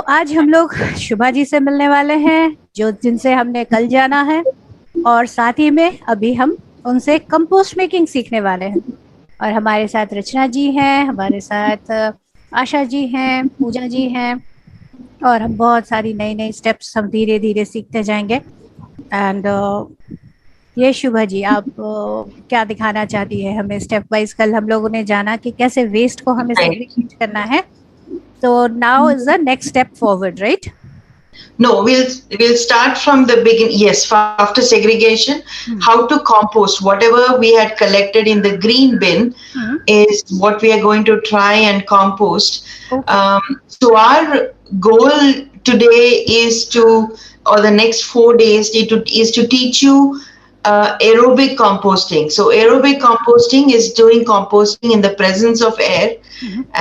आज हम लोग शुभा जी से मिलने वाले हैं, जो जिनसे हमने कल जाना है। और साथ ही में अभी हम उनसे कंपोस्ट मेकिंग सीखने वाले हैं। और हमारे साथ रचना जी हैं, हमारे साथ आशा जी हैं, पूजा जी हैं। और हम बहुत सारी नई नई स्टेप्स हम धीरे धीरे सीखते जाएंगे। एंड ये शुभा जी, आप क्या दिखाना चाहती है हमें स्टेप वाइज? कल हम लोगों ने जाना कि कैसे वेस्ट को हमें Right. सेग्रीगेट करना है। तो now is the next step forward, right? No, we'll start from the beginning. Yes, after segregation, how to compost whatever we had collected in the green bin is what we are going to try and compost. Okay. So our goal today is to, or the next 4 days, is to teach you aerobic composting. So aerobic composting is doing composting in the presence of air.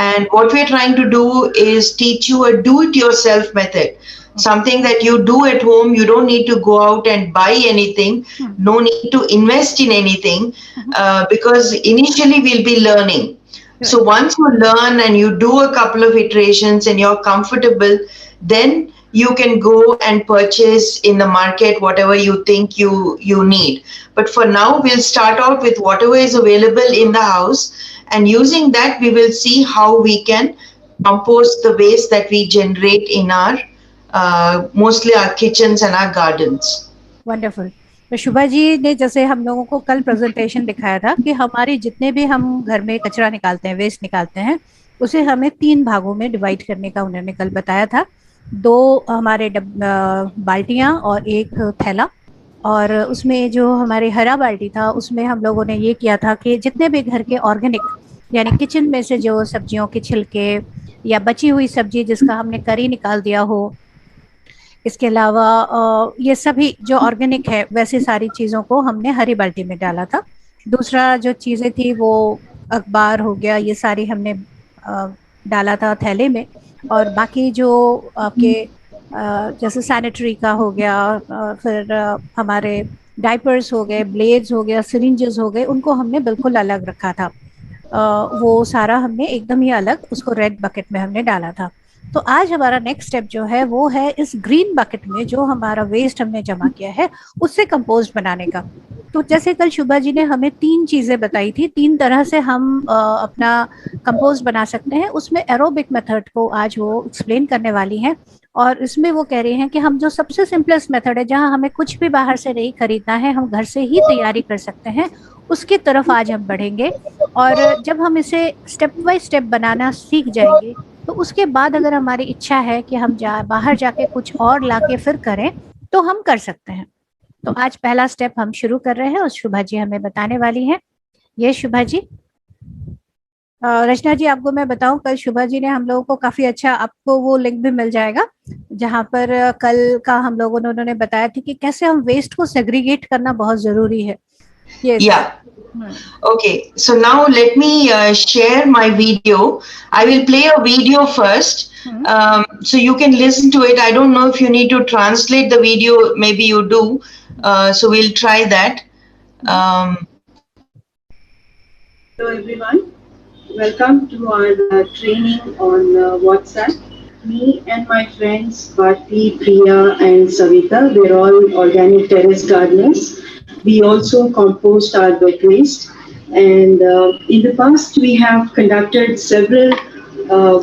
And what we're trying to do is teach you a do-it-yourself method. Something that you do at home. You don't need to go out and buy anything. No need to invest in anything because initially we'll be learning. So once you learn and you do a couple of iterations and you're comfortable, then you can go and purchase in the market whatever you think you need. But for now, we'll start out with whatever is available in the house, and using that, we will see how we can compost the waste that we generate in our mostly our kitchens and our gardens. Wonderful. तो शुभा जी ने जैसे हम लोगों को कल presentation दिखाया था कि हमारी जितने भी हम घर में कचरा निकालते हैं, वेस्ट निकालते हैं, उसे हमें 3 भागों में डिवाइड करने का उन्होंने कल बताया था। 2 हमारे बाल्टियां और 1 थैला। और उसमें जो हमारे हरा बाल्टी था, उसमें हम लोगों ने ये किया था कि जितने भी घर के ऑर्गेनिक, यानी किचन में से जो सब्जियों के छिलके या बची हुई सब्जी जिसका हमने करी निकाल दिया हो, इसके अलावा ये सभी जो ऑर्गेनिक है वैसे सारी चीज़ों को हमने हरी बाल्टी में डाला था। दूसरा जो चीज़ें थी वो अखबार हो गया, ये सारी हमने डाला था थैले में। और बाकी जो आपके जैसे सैनिटरी का हो गया, फिर हमारे डाइपर्स हो गए, ब्लेड्स हो गया, सिरिंजेस हो गए, उनको हमने बिल्कुल अलग रखा था। वो सारा हमने एकदम ही अलग उसको रेड बकेट में हमने डाला था। तो आज हमारा नेक्स्ट स्टेप जो है वो है इस ग्रीन बकेट में जो हमारा वेस्ट हमने जमा किया है उससे कंपोस्ट बनाने का। तो जैसे कल शुभा जी ने हमें 3 चीजें बताई थी, 3 तरह से हम अपना कंपोस्ट बना सकते हैं, उसमें एरोबिक मेथड को आज वो एक्सप्लेन करने वाली हैं। और इसमें वो कह रहे हैं कि हम जो सबसे सिंपलेस्ट मेथड है, जहां हमें कुछ भी बाहर से नहीं खरीदना है, हम घर से ही तैयारी कर सकते हैं, उसकी तरफ आज हम बढ़ेंगे। और जब हम इसे स्टेप बाय स्टेप बनाना सीख जाएंगे, तो उसके बाद अगर हमारी इच्छा है कि हम बाहर जाके कुछ और लाके फिर करें, तो हम कर सकते हैं। तो आज पहला स्टेप हम शुरू कर रहे हैं और शुभा जी हमें बताने वाली हैं। ये शुभा जी। रचना जी, आपको मैं बताऊं, कल शुभा जी ने हम लोगों को काफी अच्छा, आपको वो लिंक भी मिल जाएगा जहां पर कल का हम लोगों ने उन्होंने बताया था कि कैसे हम वेस्ट को सेग्रीगेट करना बहुत जरूरी है। ये Yeah. Okay, so now let me share my video. I will play a video first, so you can listen to it. I don't know if you need to translate the video, maybe you do. So we'll try that. Hello everyone, welcome to our training on WhatsApp. Me and my friends Bharti, Priya and Savita, we're all organic terrace gardeners. We also compost our wet waste, and in the past we have conducted several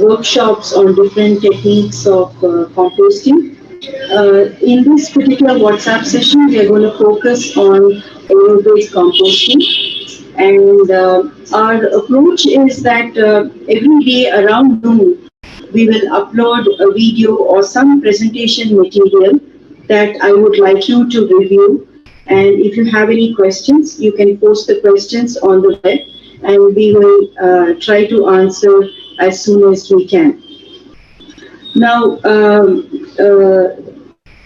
workshops on different techniques of composting. In this particular WhatsApp session, we are going to focus on aerobic composting, and our approach is that every day around noon we will upload a video or some presentation material that I would like you to review. And if you have any questions, you can post the questions on the web, and we will try to answer as soon as we can. Now,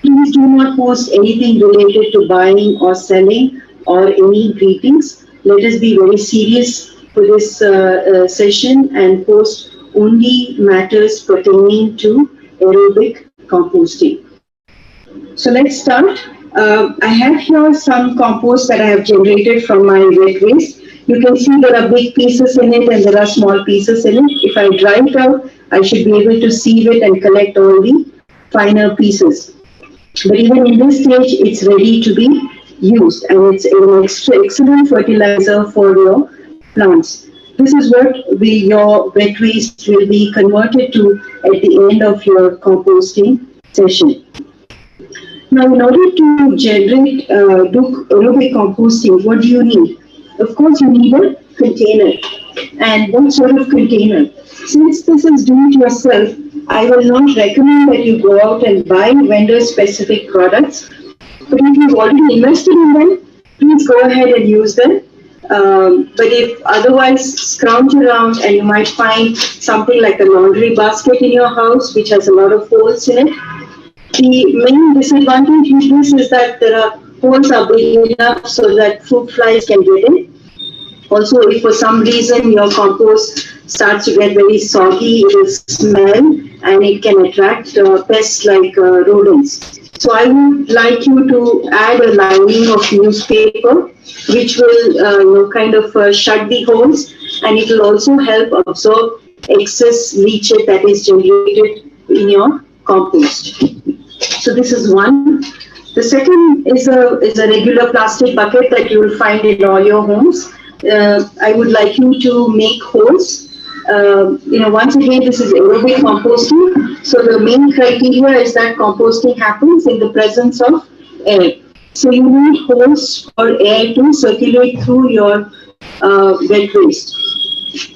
please do not post anything related to buying or selling or any greetings. Let us be very serious for this session and post only matters pertaining to aerobic composting. So let's start. I have here some compost that I have generated from my wet waste. You can see there are big pieces in it and there are small pieces in it. If I dry it out, I should be able to sieve it and collect all the finer pieces. But even in this stage, it's ready to be used, and it's an excellent fertilizer for your plants. This is what your wet waste will be converted to at the end of your composting session. Now, in order to generate, do aerobic composting, what do you need? Of course, you need a container. And what sort of container? Since this is do it yourself, I will not recommend that you go out and buy vendor specific products. But if you've already invested in them, please go ahead and use them. But if otherwise, scrounge around and you might find something like a laundry basket in your house which has a lot of holes in it. The main disadvantage with this is that there are holes are big enough so that fruit flies can get in. Also, if for some reason your compost starts to get very soggy, it will smell and it can attract pests like rodents. So I would like you to add a lining of newspaper, which will kind of shut the holes, and it will also help absorb excess leachate that is generated in your compost. So this is one. The second is a regular plastic bucket that you will find in all your homes. I would like you to make holes. Once again, this is aerobic composting. So the main criteria is that composting happens in the presence of air. So you need holes for air to circulate through your wet waste.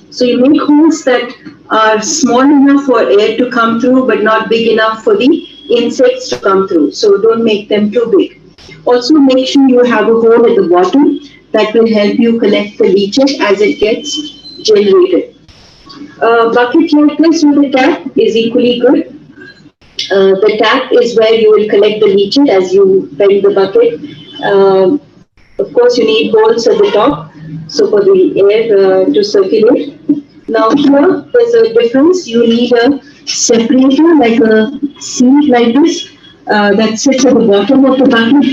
So you make holes that are small enough for air to come through, but not big enough for the insects to come through. So don't make them too big. Also make sure you have a hole at the bottom that will help you collect the leachate as it gets generated. Bucket like this with a tap is equally good. The tap is where you will collect the leachate as you bend the bucket. Of course, you need holes at the top, so for the air to circulate. Now here, there's a difference. You need a separator, like a seat like this, that sits at the bottom of the bucket,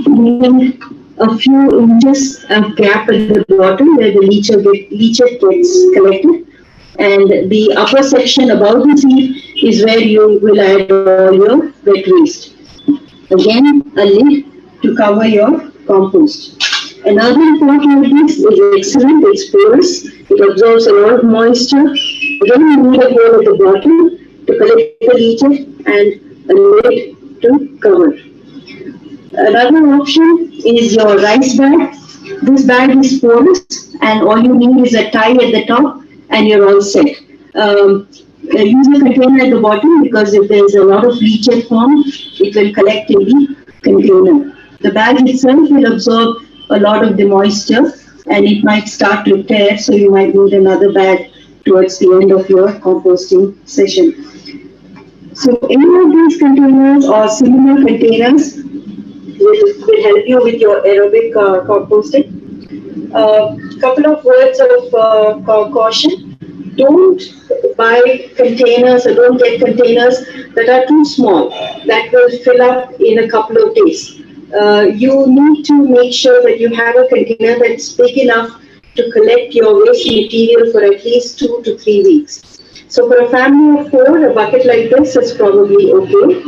leaving a few inches of gap at the bottom where the leachate gets collected. And the upper section above the seat is where you will add all your wet waste. Again, a lid to cover your compost. Another important of this is excellent, it's porous, it absorbs a lot of moisture. Again, you need a hole at the bottom to collect the leachate and a lid to cover. Another option is your rice bag. This bag is porous and all you need is a tie at the top and you're all set. Use a container at the bottom because if there's a lot of leachate formed, it will collect in the container. The bag itself will absorb a lot of the moisture and it might start to tear, so you might need another bag towards the end of your composting session. So any of these containers or similar containers will help you with your aerobic composting. Couple of words of caution. Don't buy containers or don't get containers that are too small, that will fill up in a couple of days. You need to make sure that you have a container that's big enough to collect your waste material for at least 2 to 3 weeks. So for a family of 4, a bucket like this is probably okay.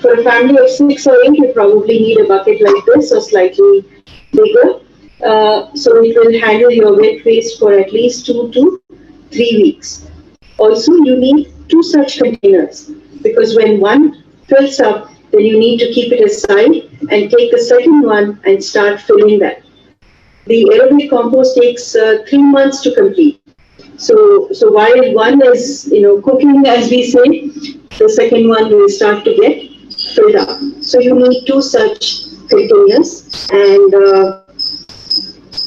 For a family of 6 or 8, you probably need a bucket like this or slightly bigger. So it will handle your wet waste for at least 2 to 3 weeks. Also, you need 2 such containers because when one fills up, then you need to keep it aside and take the second one and start filling that. The aerobic compost takes 3 months to complete. So while one is cooking, as we say, the second one will start to get filled up. So you need 2 such containers. And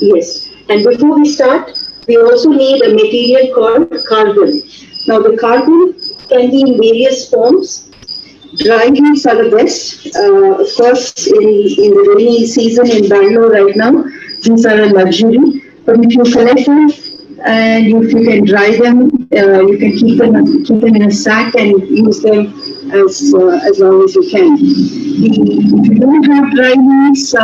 yes, and before we start, we also need a material called carbon. Now the carbon can be in various forms. Dry leaves are the best. Of course, in the rainy season in Bangalore right now, these are a luxury. But if you collect them and if you can dry them, you can keep them in a sack and use them as long as you can. If you don't have dry leaves,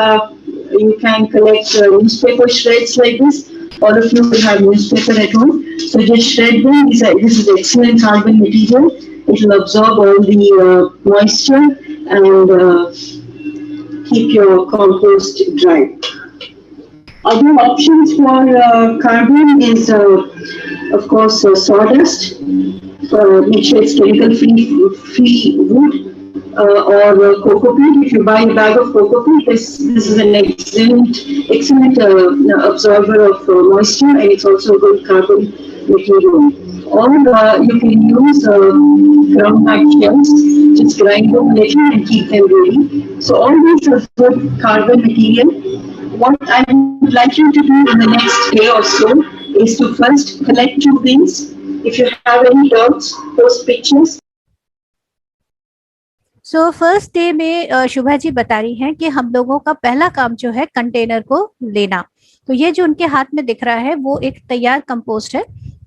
you can collect newspaper shreds like this. All of you will have newspaper at home. So just shred them. This is excellent carbon material. It will absorb all the moisture and keep your compost dry. Other options for carbon is, of course, sawdust. Make sure it's chemical-free wood, or cocoa peat. If you buy a bag of cocoa peat, this is an excellent absorber of moisture, and it's also a good carbon material. Or you can use ground nut shells, just grind them a little and keep them ready. So all these are good carbon material. What I would like you to do in the next day or so is to first collect two bins. If you have any doubts, post pictures. So first day में शुभा जी बता रही हैं कि हम लोगों का पहला काम जो है कंटेनर को लेना। तो ये जो उनके हाथ में दिख रहा है वो एक तैयार कंपोस्ट है।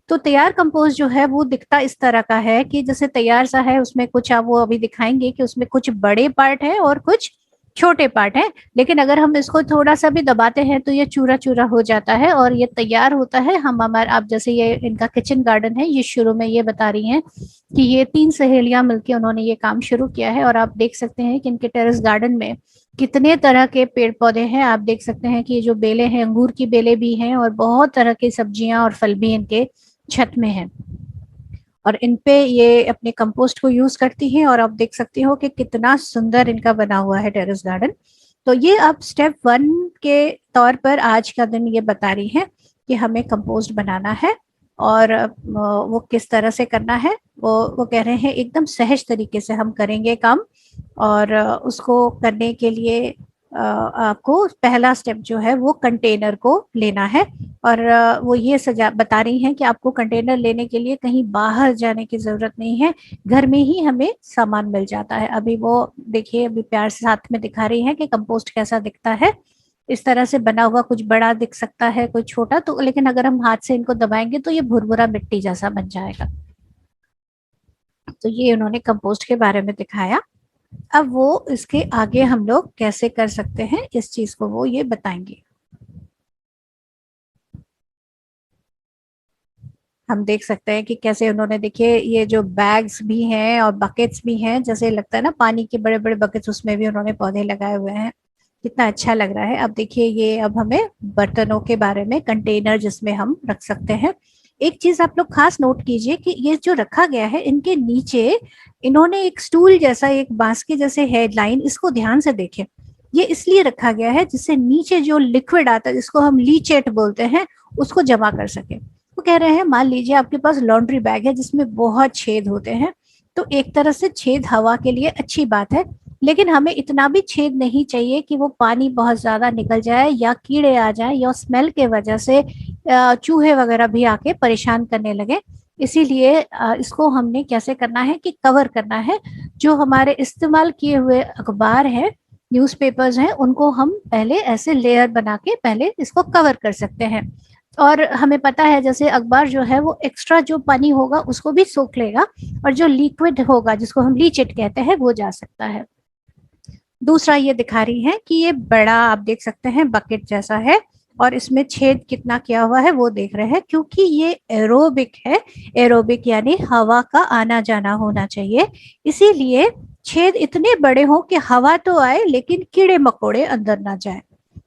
तो तैयार कंपोस्ट जो है वो दिखता इस तरह का है कि जैसे तैयार सा है, उसमें कुछ आप वो अभी दिखाएंगे कि उसमें कुछ बड़े पार्ट है और कुछ छोटे पार्ट है, लेकिन अगर हम इसको थोड़ा सा भी दबाते हैं तो ये चूरा चूरा हो जाता है और ये तैयार होता है। हम हमारे आप जैसे ये इनका किचन गार्डन है, ये शुरू में ये बता रही हैं कि ये 3 सहेलियां मिलकर उन्होंने ये काम शुरू किया है और आप देख सकते हैं कि इनके टेरेस गार्डन में कितने तरह के पेड़ पौधे हैं। आप देख सकते हैं कि ये जो बेलें हैं, अंगूर की बेलें भी हैं और बहुत तरह की सब्जियां और फल भी इनके छत में हैं और इन पे ये अपने कंपोस्ट को यूज करती हैं। और आप देख सकते हो कि कितना सुंदर इनका बना हुआ है टेरेस गार्डन। तो ये अब स्टेप 1 के तौर पर आज का दिन ये बता रही हैं कि हमें कंपोस्ट बनाना है और वो किस तरह से करना है। वो कह रहे हैं एकदम सहज तरीके से हम करेंगे काम, और उसको करने के लिए आपको पहला स्टेप जो है वो कंटेनर को लेना है। और वो ये सजा बता रही हैं कि आपको कंटेनर लेने के लिए कहीं बाहर जाने की जरूरत नहीं है, घर में ही हमें सामान मिल जाता है। अभी वो देखिए, अभी प्यार से साथ में दिखा रही हैं कि कंपोस्ट कैसा दिखता है। इस तरह से बना हुआ कुछ बड़ा दिख सकता है, कोई छोटा, तो लेकिन अगर हम हाथ से इनको दबाएंगे तो ये भुरभुरा मिट्टी जैसा बन जाएगा। तो ये उन्होंने कंपोस्ट के बारे में दिखाया। अब वो इसके आगे हम लोग कैसे कर सकते हैं इस चीज को वो ये बताएंगे। हम देख सकते हैं कि कैसे उन्होंने, देखिए ये जो बैग्स भी हैं और बकेट्स भी हैं, जैसे लगता है ना पानी के बड़े बड़े बकेट्स, उसमें भी उन्होंने पौधे लगाए हुए हैं। कितना अच्छा लग रहा है। अब देखिए ये अब हमें बर्तनों के बारे में, कंटेनर जिसमें हम रख सकते हैं। एक चीज आप लोग खास नोट कीजिए कि ये जो रखा गया है इनके नीचे इन्होंने एक स्टूल जैसा, एक बांस के जैसे हेडलाइन, इसको ध्यान से देखें। ये इसलिए रखा गया है जिससे नीचे जो लिक्विड आता है, जिसको हम लीचेट बोलते हैं, उसको जमा कर सके। वो कह रहे हैं मान लीजिए आपके पास लॉन्ड्री बैग है जिसमें बहुत छेद होते हैं, तो एक तरह से छेद हवा के लिए अच्छी बात है, लेकिन हमें इतना भी छेद नहीं चाहिए कि वो पानी बहुत ज्यादा निकल जाए या कीड़े आ जाए या स्मेल के वजह से चूहे वगैरह भी आके परेशान करने लगे। इसीलिए इसको हमने कैसे करना है कि कवर करना है। जो हमारे इस्तेमाल किए हुए अखबार है, न्यूज़पेपर्स हैं, उनको हम पहले ऐसे लेयर बना के पहले इसको कवर कर सकते हैं। और हमें पता है जैसे अखबार जो है वो एक्स्ट्रा जो पानी होगा उसको भी सोख लेगा, और जो लिक्विड होगा जिसको हम लीचेट कहते हैं वो जा सकता है। दूसरा ये दिखा रही है कि ये बड़ा, आप देख सकते हैं, बकेट जैसा है और इसमें छेद कितना किया हुआ है वो देख रहे हैं, क्योंकि ये एरोबिक है। एरोबिक यानी हवा का आना जाना होना चाहिए, इसीलिए छेद इतने बड़े हो कि हवा तो आए लेकिन कीड़े मकोड़े अंदर ना जाए।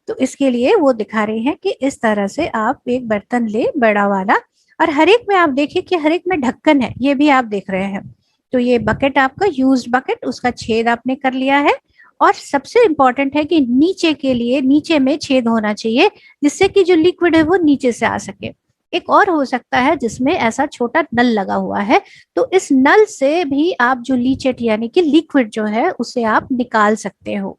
तो इसके लिए वो दिखा रही हैं कि इस तरह से आप एक बर्तन ले बड़ा वाला, और हर एक में आप देखिए कि हर एक में ढक्कन है, ये भी आप देख रहे हैं। तो ये बकेट आपका यूज्ड बकेट, उसका छेद आपने कर लिया है। और सबसे इम्पोर्टेंट है कि नीचे के लिए, नीचे में छेद होना चाहिए जिससे कि जो लिक्विड है वो नीचे से आ सके। एक और हो सकता है जिसमें ऐसा छोटा नल लगा हुआ है, तो इस नल से भी आप जो लीचेट यानी कि लिक्विड जो है उसे आप निकाल सकते हो।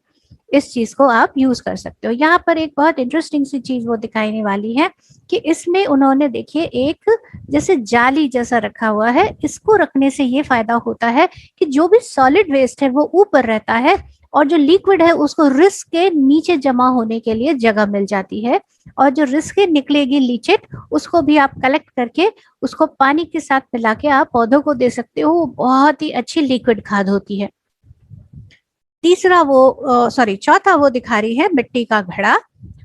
इस चीज को आप यूज कर सकते हो। यहाँ पर एक बहुत इंटरेस्टिंग सी चीज वो दिखाने वाली है कि इसमें उन्होंने देखिए एक जैसे जाली जैसा रखा हुआ है। इसको रखने से ये फायदा होता है कि जो भी सॉलिड वेस्ट है वो ऊपर रहता है और जो लिक्विड है उसको रिस्क के नीचे जमा होने के लिए जगह मिल जाती है, और जो रिस्क के निकलेगी लीचेट उसको भी आप कलेक्ट करके उसको पानी के साथ मिला के आप पौधों को दे सकते हो। बहुत ही अच्छी लिक्विड खाद होती है। तीसरा वो चौथा वो दिखा रही है मिट्टी का घड़ा,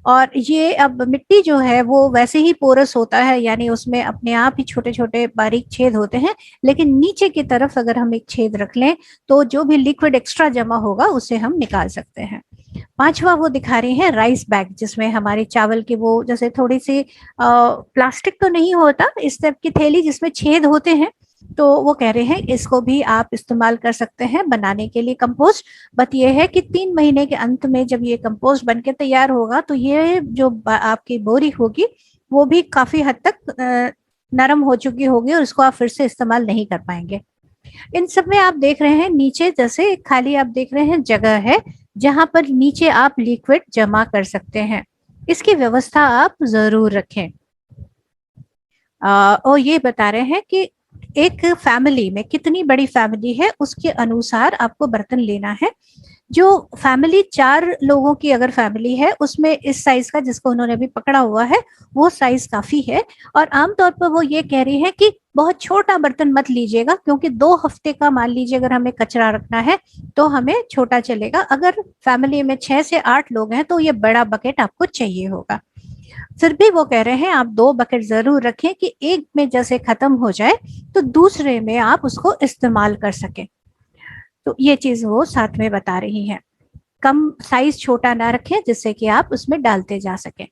और ये अब मिट्टी जो है वो वैसे ही पोरस होता है, यानी उसमें अपने आप ही छोटे छोटे बारीक छेद होते हैं, लेकिन नीचे की तरफ अगर हम एक छेद रख लें तो जो भी लिक्विड एक्स्ट्रा जमा होगा उसे हम निकाल सकते हैं। पांचवा वो दिखा रही है राइस बैग, जिसमें हमारे चावल की वो जैसे थोड़ी सी प्लास्टिक तो नहीं होता, इस टाइप की थैली जिसमें छेद होते हैं, तो वो कह रहे हैं इसको भी आप इस्तेमाल कर सकते हैं बनाने के लिए कंपोस्ट। बट ये है कि 3 महीने के अंत में जब ये कंपोस्ट बन के तैयार होगा तो ये जो आपकी बोरी होगी वो भी काफी हद तक नरम हो चुकी होगी और इसको आप फिर से इस्तेमाल नहीं कर पाएंगे। इन सब में आप देख रहे हैं नीचे जैसे खाली आप देख रहे हैं जगह है जहां पर नीचे आप लिक्विड जमा कर सकते हैं, इसकी व्यवस्था आप जरूर रखें। और ये बता रहे हैं कि एक फैमिली में कितनी बड़ी फैमिली है उसके अनुसार आपको बर्तन लेना है। जो फैमिली 4 लोगों की अगर फैमिली है उसमें इस साइज का जिसको उन्होंने अभी पकड़ा हुआ है वो साइज काफी है। और आमतौर पर वो ये कह रही है कि बहुत छोटा बर्तन मत लीजिएगा, क्योंकि 2 हफ्ते का मान लीजिए अगर हमें कचरा रखना है तो हमें छोटा चलेगा। अगर फैमिली में 6 से 8 लोग हैं तो ये बड़ा बकेट आपको चाहिए होगा। फिर भी वो कह रहे हैं आप 2 बकेट जरूर रखें कि एक में जैसे खत्म हो जाए तो दूसरे में आप उसको इस्तेमाल कर सकें। तो ये चीज वो साथ में बता रही हैं। कम साइज छोटा ना रखें जिससे कि आप उसमें डालते जा सकें।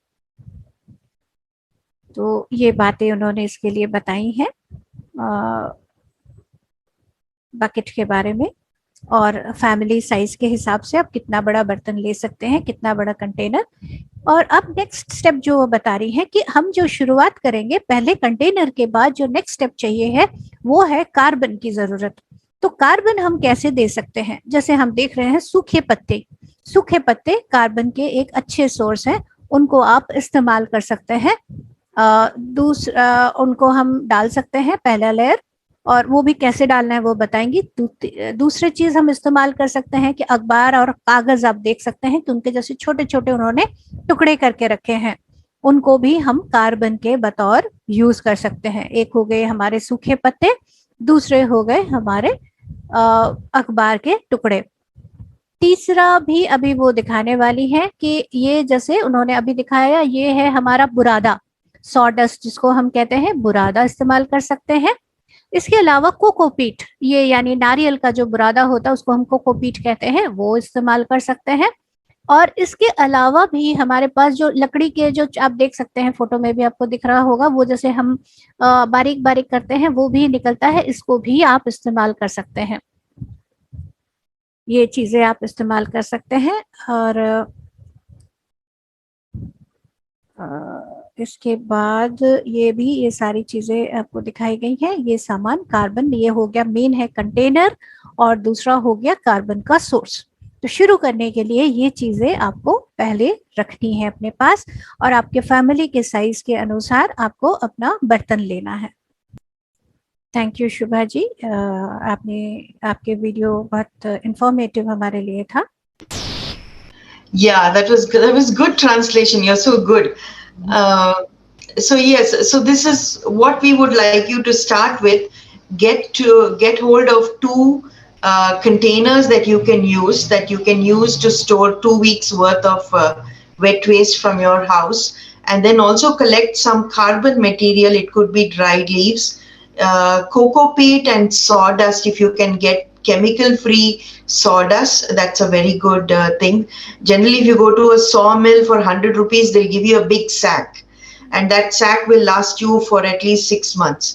तो ये बातें उन्होंने इसके लिए बताई हैं बकेट के बारे में, और फैमिली साइज के हिसाब से आप कितना बड़ा बर्तन ले सकते हैं, कितना बड़ा कंटेनर। और अब नेक्स्ट स्टेप जो वो बता रही है कि हम जो शुरुआत करेंगे पहले कंटेनर के बाद जो नेक्स्ट स्टेप चाहिए है वो है कार्बन की जरूरत। तो कार्बन हम कैसे दे सकते हैं, जैसे हम देख रहे हैं सूखे पत्ते, सूखे पत्ते कार्बन के एक अच्छे सोर्स हैं, उनको आप इस्तेमाल कर सकते हैं। दूसरा उनको हम डाल सकते हैं पहला लेयर, और वो भी कैसे डालना है वो बताएंगी। दूसरी चीज हम इस्तेमाल कर सकते हैं कि अखबार और कागज आप देख सकते हैं कि उनके जैसे छोटे छोटे उन्होंने टुकड़े करके रखे हैं, उनको भी हम कार्बन के बतौर यूज कर सकते हैं। एक हो गए हमारे सूखे पत्ते, दूसरे हो गए हमारे अखबार के टुकड़े। तीसरा भी अभी वो दिखाने वाली है कि ये जैसे उन्होंने अभी दिखाया ये है हमारा बुरादा, सॉडस्ट जिसको हम कहते हैं बुरादा इस्तेमाल कर सकते हैं। इसके अलावा कोकोपीट, ये यानी नारियल का जो बुरादा होता है उसको हम कोकोपीट कहते हैं, वो इस्तेमाल कर सकते हैं। और इसके अलावा भी हमारे पास जो लकड़ी के जो आप देख सकते हैं फोटो में भी आपको दिख रहा होगा, वो जैसे हम बारीक बारीक करते हैं वो भी निकलता है, इसको भी आप इस्तेमाल कर सकते हैं। ये चीजें आप इस्तेमाल कर सकते हैं। और इसके बाद ये सारी चीजें आपको दिखाई गई हैं। ये सामान कार्बन, ये हो गया मेन है कंटेनर, और दूसरा हो गया कार्बन का सोर्स। तो शुरू करने के लिए ये चीजें आपको पहले रखनी है अपने पास, और आपके फैमिली के साइज के अनुसार आपको अपना बर्तन लेना है। थैंक यू शुभा जी, आपके वीडियो बहुत इंफॉर्मेटिव हमारे लिए था। Yeah, that was good translation. You're so good. So yes, so this is what we would like you to start with. Get hold of 2 containers that you can use to store 2 weeks worth of wet waste from your house, and then also collect some carbon material. It could be dried leaves, cocoa peat, and sawdust. If you can get chemical free sawdust, that's a very good thing. Generally, if you go to a sawmill for 100 rupees, they'll give you a big sack, and that sack will last you for at least 6 months.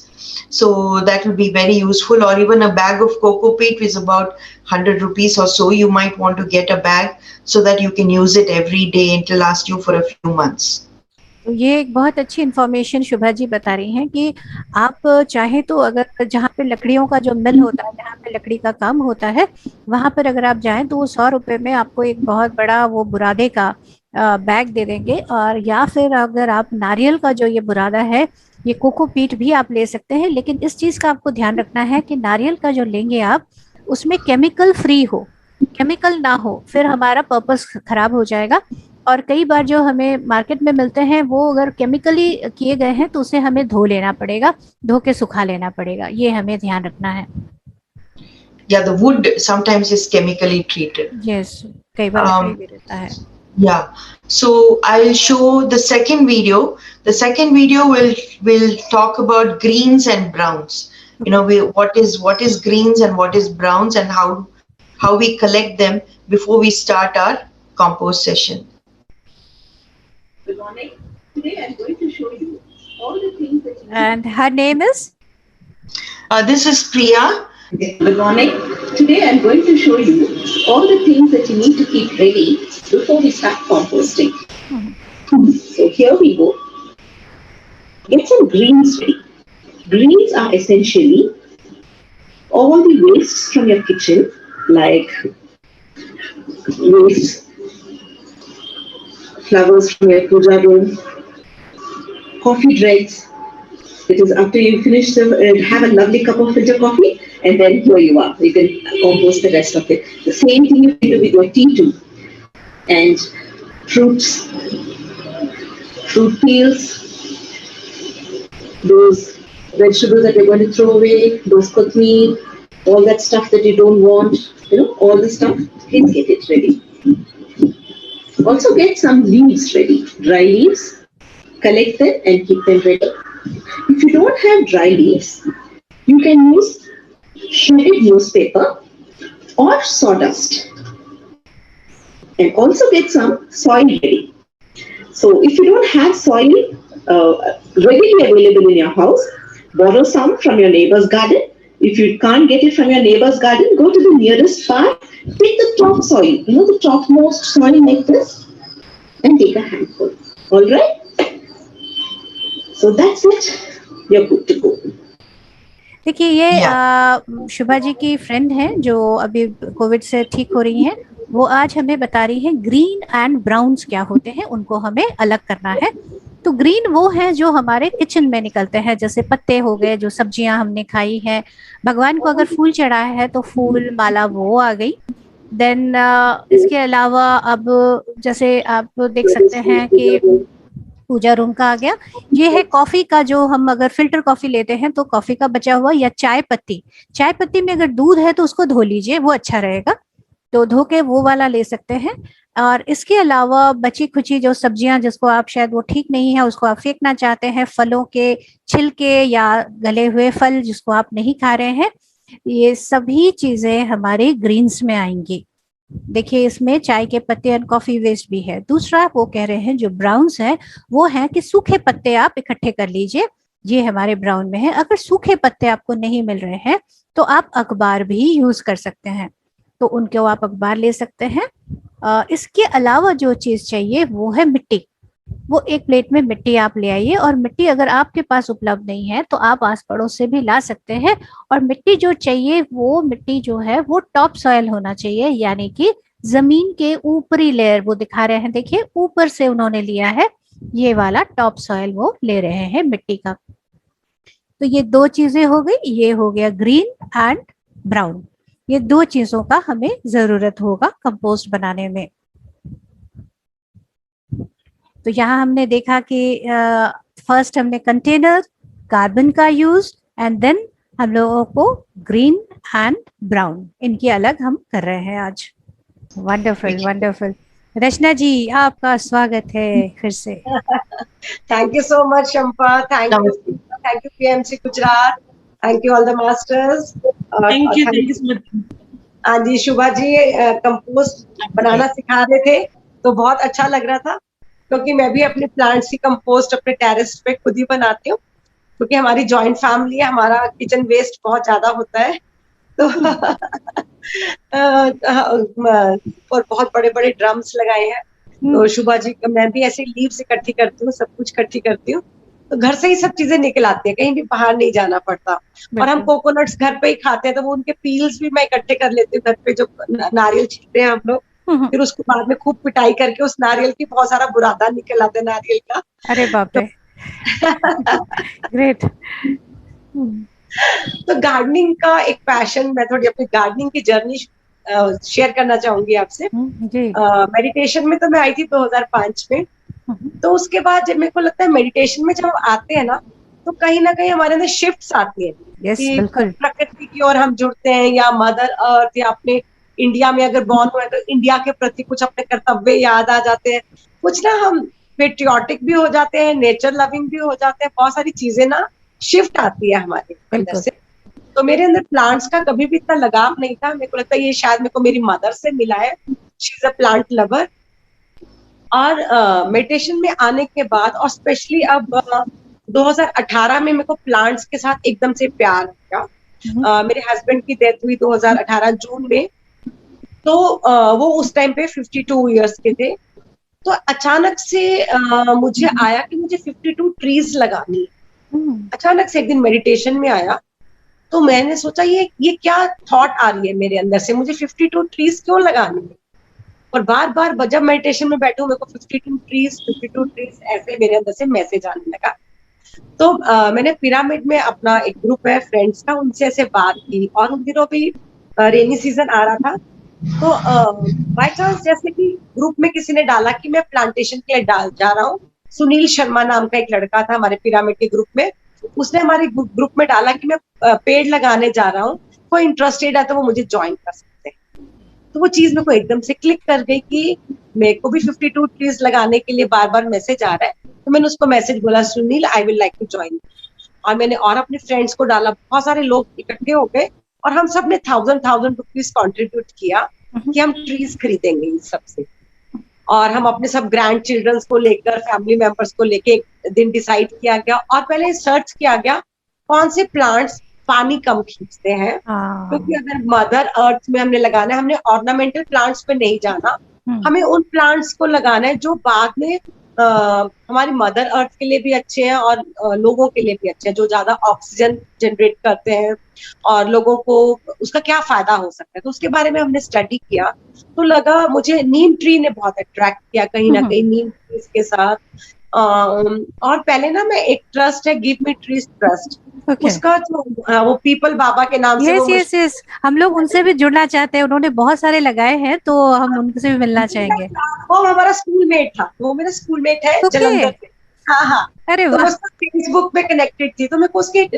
So that will be very useful. Or even a bag of cocoa peat is about 100 rupees or so. You might want to get a bag so that you can use it every day and it will last you for a few months. तो ये एक बहुत अच्छी information शुभा जी बता रही हैं कि आप चाहे तो अगर जहाँ पे लकड़ियों का जो मिल होता है, जहाँ पे लकड़ी का काम होता है, वहां पर अगर आप जाएं तो वो 100 रुपए में आपको एक बहुत बड़ा वो बुरादे का बैग दे देंगे। और या फिर अगर आप नारियल का जो ये बुरादा है, ये कोकोपीट भी आप ले सकते हैं, लेकिन इस चीज का आपको ध्यान रखना है कि नारियल का जो लेंगे आप उसमें केमिकल फ्री हो, केमिकल ना हो, फिर हमारा पर्पस खराब हो जाएगा। और कई बार जो हमें मार्केट में मिलते हैं वो अगर केमिकली किए गए हैं तो उसे हमें धो लेना पड़ेगा, धो के सुखा लेना पड़ेगा, ये हमें ध्यान रखना है। Yeah, the wood sometimes is chemically treated. Yes, कई बार लकड़ी भी रहता है। Yeah. So I'll show the second video. The second video will talk about greens and browns. You know, what is greens and what is browns, and how we collect them before we start our compost session. Good morning. Today I'm going to show you all the things that you need. And her name is? This is Priya. Good morning. Today I'm going to show you all the things that you need to keep ready before we start composting. So here we go. Get some greens ready. Greens are essentially all the wastes from your kitchen, like waste flowers from your puja room, coffee dregs. It is after you finish have a lovely cup of filter coffee, and then here you are. You can compost the rest of it. The same thing you can do with your tea too. And fruits, fruit peels, those vegetables that you're going to throw away, those kothmeer, all that stuff that you don't want, all the stuff, please get it ready. Also get some leaves ready, dry leaves, collect them and keep them ready. If you don't have dry leaves, you can use shredded newspaper or sawdust. And also get some soil ready. So if you don't have soil readily available in your house, borrow some from your neighbor's garden. If you can't get it from your neighbor's garden, go to the nearest farm, take the top soil, the topmost soil like this, and take a handful. All right? So that's it. You're good to go. देखिए ये शुभा जी की friend है जो अभी Covid से ठीक हो रही हैं। वो आज हमें बता रही है ग्रीन एंड ब्राउन्स क्या होते हैं, उनको हमें अलग करना है। तो ग्रीन वो है जो हमारे किचन में निकलते हैं, जैसे पत्ते हो गए, जो सब्जियां हमने खाई है, भगवान को अगर फूल चढ़ाया है तो फूल माला वो आ गई। देन इसके अलावा अब जैसे आप देख सकते हैं कि पूजा रूम का आ गया। ये है कॉफी का, जो हम अगर फिल्टर कॉफी लेते हैं तो कॉफी का बचा हुआ, या चाय पत्ती में अगर दूध है तो उसको धो लीजिए, वो अच्छा रहेगा, तो धो के वो वाला ले सकते हैं। और इसके अलावा बची खुची जो सब्जियां जिसको आप शायद वो ठीक नहीं है, उसको आप फेंकना चाहते हैं, फलों के छिलके या गले हुए फल जिसको आप नहीं खा रहे हैं, ये सभी चीजें हमारे ग्रीन्स में आएंगी। देखिए इसमें चाय के पत्ते एंड कॉफी वेस्ट भी है। दूसरा वो कह रहे हैं जो ब्राउन्स है वो है कि सूखे पत्ते आप इकट्ठे कर लीजिए, ये हमारे ब्राउन में है। अगर सूखे पत्ते आपको नहीं मिल रहे हैं तो आप अखबार भी यूज कर सकते हैं, तो उनको आप अखबार ले सकते हैं। इसके अलावा जो चीज चाहिए वो है मिट्टी। वो एक प्लेट में मिट्टी आप ले आइए, और मिट्टी अगर आपके पास उपलब्ध नहीं है तो आप आस पड़ोस से भी ला सकते हैं। और मिट्टी जो चाहिए वो मिट्टी जो है वो टॉप सॉइल होना चाहिए, यानी कि जमीन के ऊपरी लेयर वो दिखा रहे हैं, देखिए ऊपर से उन्होंने लिया है, ये वाला टॉप सॉइल वो ले रहे हैं मिट्टी का। तो ये दो चीजें हो गई, ये हो गया ग्रीन एंड ब्राउन। ये दो चीजों का हमें जरूरत होगा कंपोस्ट बनाने में। तो यहाँ हमने देखा कि फर्स्ट हमने कंटेनर, कार्बन का यूज, एंड देन हम लोगों को ग्रीन एंड ब्राउन, इनकी अलग हम कर रहे हैं आज। Wonderful wonderful. रचना जी आपका स्वागत है फिर से। Thank you so much Shampa, thank you PMC Gujarat, thank you all the masters, thank you so much. हाँ जी, शुभा जी कंपोस्ट बनाना सिखा रहे थे तो बहुत अच्छा लग रहा था, क्योंकि मैं भी अपने प्लांट्स की कंपोस्ट अपने टेरेस पे खुद ही बनाती हूँ, क्योंकि हमारी जॉइंट फैमिली है, हमारा किचन वेस्ट बहुत ज्यादा होता है तो और बहुत बड़े बड़े ड्रम्स लगाए हैं। तो शुभा जी मैं भी ऐसे लीव्स इकट्ठी करती हूँ, सब कुछ इकट्ठी करती हूँ, तो घर से ही सब चीजें निकल आती है, कहीं भी बाहर नहीं जाना पड़ता। और हम कोकोनट्स घर पे ही खाते हैं, तो वो उनके पील्स भी मैं इकट्ठे कर लेती हूँ घर पे, जो नारियल छीलते हैं हम लोग, फिर उसको बाद में खूब पिटाई करके उस नारियल की बहुत सारा बुरादा निकल आता है नारियल का। अरे बाप रे ग्रेट। तो गार्डनिंग का एक पैशन, मैं थोड़ी अपनी गार्डनिंग की जर्नी शेयर करना चाहूंगी आपसे। मेडिटेशन में तो मैं आई थी 2005 में, तो उसके बाद जब मेरे को लगता है मेडिटेशन में जब हम आते हैं ना, तो कहीं ना कहीं हमारे अंदर शिफ्ट्स आती है कि प्रकृति की ओर हम जुड़ते हैं, या मदर अर्थ, या अपने इंडिया में अगर बॉर्न हुए तो इंडिया के प्रति कुछ अपने कर्तव्य याद आ जाते हैं, कुछ ना हम पेट्रियोटिक भी हो जाते हैं, नेचर लविंग भी हो जाते हैं, बहुत सारी चीजें ना शिफ्ट आती है हमारे अंदर से। तो मेरे अंदर प्लांट्स का कभी भी इतना लगाव नहीं था, मेरे को लगता है ये शायद मेरे को मेरी मदर से मिला है, she is a plant lover. और मेडिटेशन में आने के बाद और स्पेशली अब 2018 में मेरे को प्लांट्स के साथ एकदम से प्यार हो गया। मेरे हस्बैंड की डेथ हुई 2018 जून में, तो वो उस टाइम पे 52 इयर्स के थे। तो अचानक से मुझे आया कि मुझे 52 ट्रीज लगानी है। अचानक से एक दिन मेडिटेशन में आया, तो मैंने सोचा ये क्या थॉट आ रही है मेरे अंदर से, मुझे 52 ट्रीज क्यों लगानी है। और बार बार जब मेडिटेशन में बैठूं मेरे को 52 ट्रीज ऐसे मेरे अंदर से मैसेज आने लगा। तो मैंने पिरामिड में अपना एक ग्रुप है फ्रेंड्स का, उनसे ऐसे बात की, और उन दिनों भी रेनी सीजन आ रहा था। तो बाय चांस जैसे कि ग्रुप में किसी ने डाला कि मैं प्लांटेशन के लिए जा रहा हूँ। सुनील शर्मा नाम का एक लड़का था हमारे पिरामिड के ग्रुप में, उसने हमारे ग्रुप में डाला कि मैं पेड़ लगाने जा रहा हूँ, कोई इंटरेस्टेड है तो वो मुझे ज्वाइन कर सकते हैं। तो वो चीज मेरे को एकदम से क्लिक कर गई कि मेरे को भी 52 ट्रीज लगाने के लिए बार बार मैसेज आ रहा है। तो मैंने उसको मैसेज बोला, Sunil I will like to join. और मैंने और अपने फ्रेंड्स को डाला, बहुत सारे लोग इकट्ठे हो गए और हम सब ने 1000 रुपीज कॉन्ट्रीब्यूट किया कि हम ट्रीज खरीदेंगे इन सबसे। और हम अपने सब ग्रैंड चिल्ड्रंस को लेकर, फैमिली मेंबर्स को लेकर एक दिन डिसाइड किया गया, और पहले सर्च किया गया कौन से प्लांट्स पानी कम खींचते हैं। क्योंकि अगर मदर अर्थ में हमने लगाना है, हमने ऑर्नामेंटल प्लांट्स पे नहीं जाना, हमें उन प्लांट्स को लगाना है जो बाद में हमारी मदर अर्थ के लिए भी अच्छे हैं और लोगों के लिए भी अच्छे हैं, जो ज्यादा ऑक्सीजन जनरेट करते हैं और लोगों को उसका क्या फायदा हो सकता है। तो उसके बारे में हमने स्टडी किया, तो लगा मुझे नीम ट्री ने बहुत अट्रैक्ट किया कहीं ना कहीं, नीम ट्रीज के साथ। और पहले ना मैं एक ट्रस्ट है गिव मी ट्रीज ट्रस्ट, उसका जो वो पीपल बाबा के नाम से यस हम लोग उनसे भी जुड़ना चाहते हैं, उन्होंने बहुत सारे लगाए हैं, तो हम उनसे भी मिलना चाहेंगे। वो हमारा स्कूलमेट था, वो मेरा स्कूलमेट है जलंधर में। हाँ अरे तो वो फेसबुक पे कनेक्टेड थी, तो मेरे को उसके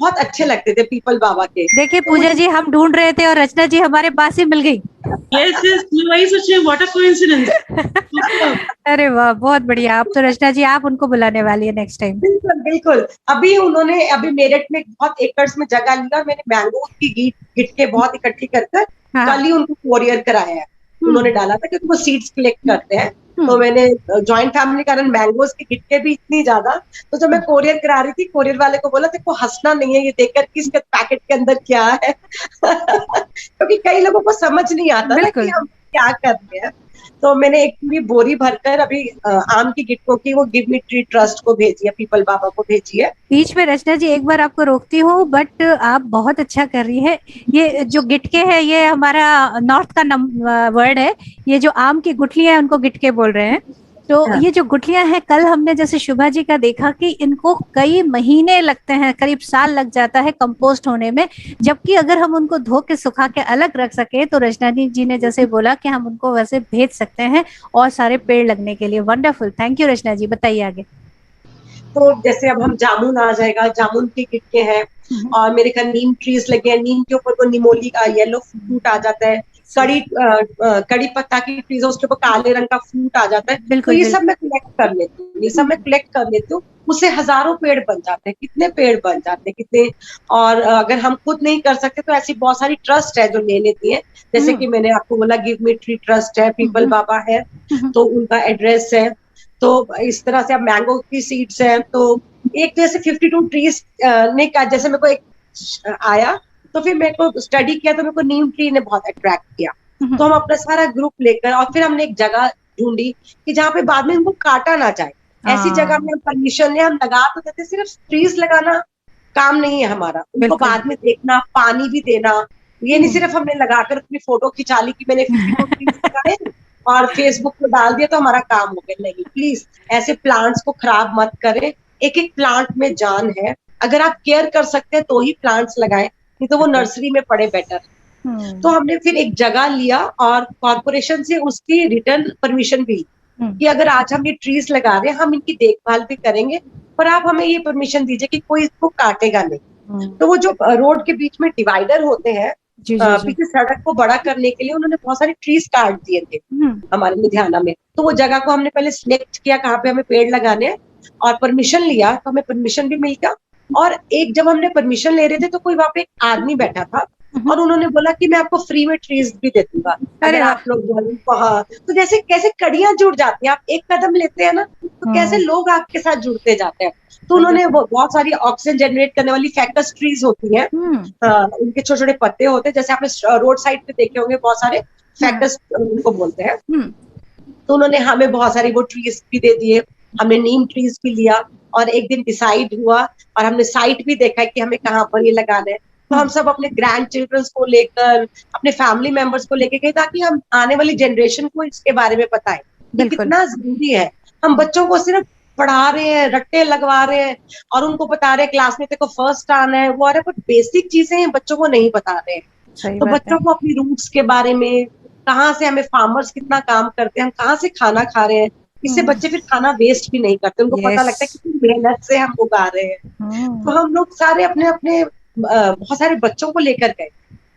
बहुत अच्छे लगते थे पीपल बाबा के। देखिए पूजा जी, हम ढूंढ रहे थे और रचना जी हमारे पास ही मिल गई। यस वही सोचिए, व्हाट अ कोइंसिडेंस। अरे वाह, बहुत बढ़िया। आप तो रचना जी आप उनको बुलाने वाली है नेक्स्ट टाइम। बिल्कुल बिल्कुल। अभी मेरठ में बहुत एकर्स में जगह लिया, मैंने मैंगो की गिटके बहुत इकट्ठी कर कल ही उनको कोरियर कराया है। उन्होंने डाला था क्योंकि वो सीड्स कलेक्ट करते हैं, तो मैंने जॉइंट फैमिली के कारण मैंगोज की गिटके भी इतनी ज्यादा, तो जब मैं कोरियर करा रही थी, कोरियर वाले को बोला तेको हंसना नहीं है ये देखकर कि इसके पैकेट के अंदर क्या है क्योंकि कई लोगों को समझ नहीं आता ना कि हम क्या कर रहे हैं। तो मैंने एक पूरी बोरी भरकर अभी आम की गिटकों की वो गिव मी ट्री ट्रस्ट को भेजी है, पीपल बाबा को भेजी है। बीच में रचना जी एक बार आपको रोकती हूँ, बट आप बहुत अच्छा कर रही है। ये जो गिटके है ये हमारा नॉर्थ का वर्ड है, ये जो आम की गुठलियां हैं उनको गिटके बोल रहे हैं। तो ये जो गुठलियां हैं, कल हमने जैसे शुभा जी का देखा कि इनको कई महीने लगते हैं, करीब साल लग जाता है कंपोस्ट होने में, जबकि अगर हम उनको धो के सुखा के अलग रख सके तो रचना जी ने जैसे बोला कि हम उनको वैसे भेज सकते हैं और सारे पेड़ लगने के लिए। वंडरफुल, थैंक यू रचना जी, बताइए आगे। तो जैसे अब हम जामुन आ जाएगा, जामुन की गिटके हैं, और मेरे घर नीम ट्रीज लगे हैं, नीम के ऊपर वो निमोली का येलो फ्रूट आ जाता है, कड़ी पत्ता की ट्रीज है उसके ऊपर काले रंग का फ्रूट आ जाता है। तो ये सब मैं कलेक्ट कर लेती हूँ, उससे हजारों पेड़ बन जाते हैं, कितने पेड़ बन जाते हैं कितने। और अगर हम खुद नहीं कर सकते तो ऐसी बहुत सारी ट्रस्ट है जो ले लेती है, जैसे कि मैंने आपको बोला गिव मी ट्री ट्रस्ट है, पीपल बाबा है, तो उनका एड्रेस है। तो इस तरह से अब मैंगो की सीड्स हैं, तो एक जैसे 52 ट्रीज ने का जैसे मेरे को एक आया, तो फिर मेरे को स्टडी किया तो मेरे को नीम ट्री ने बहुत अट्रैक्ट किया। तो हम अपना सारा ग्रुप लेकर और फिर हमने एक जगह ढूंढी कि जहाँ पे बाद में इनको काटा ना जाए, ऐसी जगह में हम परमिशन ले, हम लगा तो देते, सिर्फ ट्रीज लगाना काम नहीं है हमारा, उनको बाद में देखना, पानी भी देना। ये नहीं सिर्फ हमने लगाकर अपनी फोटो खिंचा ली कि मैंने 52 ट्रीज लगाए और फेसबुक पे डाल दिया तो हमारा काम हो गया। नहीं, प्लीज ऐसे प्लांट्स को खराब मत करें, एक एक प्लांट में जान है। अगर आप केयर कर सकते हैं तो ही प्लांट्स लगाएं, नहीं तो वो नर्सरी में पड़े बेटर। तो हमने फिर एक जगह लिया और कॉर्पोरेशन से उसकी रिटर्न परमिशन भी कि अगर आज हम ये ट्रीज लगा रहे हैं, हम इनकी देखभाल भी करेंगे, पर आप हमें ये परमिशन दीजिए कि कोई इसको काटेगा नहीं। तो वो जो रोड के बीच में डिवाइडर होते हैं जी जी जी। पीछे सड़क को बड़ा करने के लिए उन्होंने बहुत सारे ट्रीज काट दिए थे हमारे लुधियाना में। तो वो जगह को हमने पहले सिलेक्ट किया कहाँ पे हमें पेड़ लगाने हैं, और परमिशन लिया, तो हमें परमिशन भी मिल गया। और एक जब हमने परमिशन ले रहे थे तो कोई वहां पे एक आदमी बैठा था, और उन्होंने बोला कि मैं आपको फ्री में ट्रीज भी दे दूंगा अगर अरे वाह। आप लोग वहाँ। तो जैसे कैसे कड़ियां जुड़ जाती हैं, आप एक कदम लेते हैं ना तो कैसे लोग आपके साथ जुड़ते जाते हैं। तो उन्होंने बहुत सारी ऑक्सीजन जनरेट करने वाली फैक्टस ट्रीज होती हैं, उनके छोटे छोटे पत्ते होते हैं, जैसे आपने रोड साइड पे देखे होंगे बहुत सारे फैक्टस उनको बोलते हैं। तो उन्होंने हमें बहुत सारी वो ट्रीज भी दे दिए, हमने नीम ट्रीज भी लिया, और एक दिन डिसाइड हुआ और हमने साइट भी देखा कि हमें कहाँ पर ये लगाना है। तो हम सब अपने ग्रैंड चिल्ड्रंस को लेकर, अपने फैमिली मेंबर्स को लेकर गए, ताकि हम आने वाली जनरेशन को इसके बारे में बताएं कि कितना जरूरी है। हम बच्चों को सिर्फ पढ़ा रहे हैं, रट्टे लगवा रहे हैं, और उनको बता रहे हैं क्लास में तेरे को फर्स्ट आना है, वो आ रहा है, पर बेसिक चीजें बच्चों को नहीं बता रहे हैं। तो बच्चों को अपनी रूट्स के बारे में, कहाँ से हमें फार्मर्स कितना काम करते हैं, हम कहाँ से खाना खा रहे हैं, इससे बच्चे फिर खाना वेस्ट भी नहीं करते, उनको पता लगता है कितनी मेहनत से हम उगा रहे हैं। तो हम लोग सारे अपने अपने बहुत सारे बच्चों को लेकर गए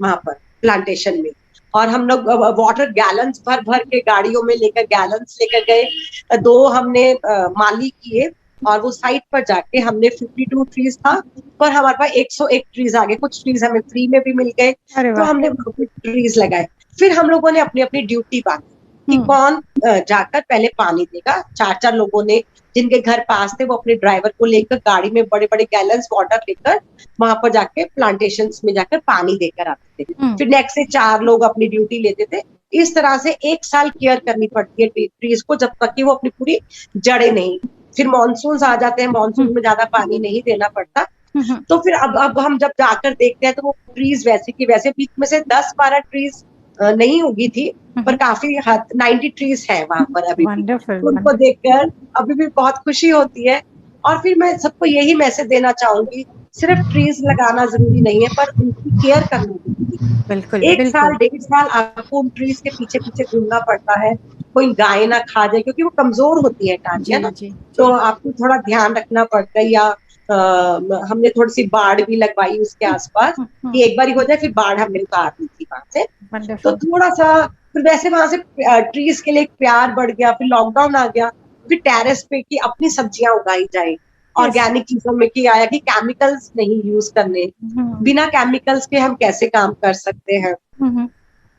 वहां पर प्लांटेशन में, और हम लोग वाटर गैलन्स भर भर के गाड़ियों में लेकर गैलन्स लेकर गए। 2 हमने माली किए, और वो साइट पर जाके हमने 52 ट्रीज था, पर हमारे पास 101 ट्रीज आ गए। कुछ ट्रीज हमें फ्री में भी मिल गए, तो हमने ट्रीज लगाए। फिर हम लोगों ने अपनी अपनी ड्यूटी बांटी कि कौन जाकर पहले पानी देगा। 4 लोगों ने, जिनके घर पास थे, वो अपने ड्राइवर को लेकर गाड़ी में बड़े बड़े गैलन्स वाटर लेकर वहां पर जाके प्लांटेशंस में जाकर पानी देकर आते थे। फिर नेक्स्ट से 4 लोग अपनी ड्यूटी लेते थे। इस तरह से 1 साल केयर करनी पड़ती है ट्रीज को, जब तक कि वो अपनी पूरी जड़े नहीं। फिर मानसून आ जाते हैं, मानसून में ज्यादा पानी नहीं देना पड़ता। तो फिर अब हम जब जाकर देखते हैं तो वो ट्रीज वैसे की वैसे, बीच में से 10-12 ट्रीज नहीं उगी थी, पर काफी 90 ट्रीज है वहां पर अभी भी। उनको देखकर अभी भी बहुत खुशी होती है। और फिर मैं सबको यही मैसेज देना चाहूंगी, सिर्फ ट्रीज लगाना जरूरी नहीं है, पर उनकी केयर करना जरूरी है। बिल्कुल, 1 साल 1.5 साल आपको उन ट्रीज के पीछे पीछे घूमना पड़ता है, कोई गाय ना खा जाए, क्योंकि वो कमजोर होती है टांटियां ना, तो आपको थोड़ा ध्यान रखना पड़ता है। या हमने थोड़ी सी बाढ़ भी लगवाई उसके आसपास, कि एक बार ही हो जाए, फिर बाढ़ हमने उतार दी थी वहां से। तो थोड़ा सा फिर वैसे वहां से ट्रीज के लिए एक प्यार बढ़ गया। फिर लॉकडाउन आ गया, फिर टेरेस पे की अपनी सब्जियां उगाई जाए, ऑर्गेनिक चीजों में की आया कि केमिकल्स नहीं यूज करने, बिना केमिकल्स के हम कैसे काम कर सकते हैं।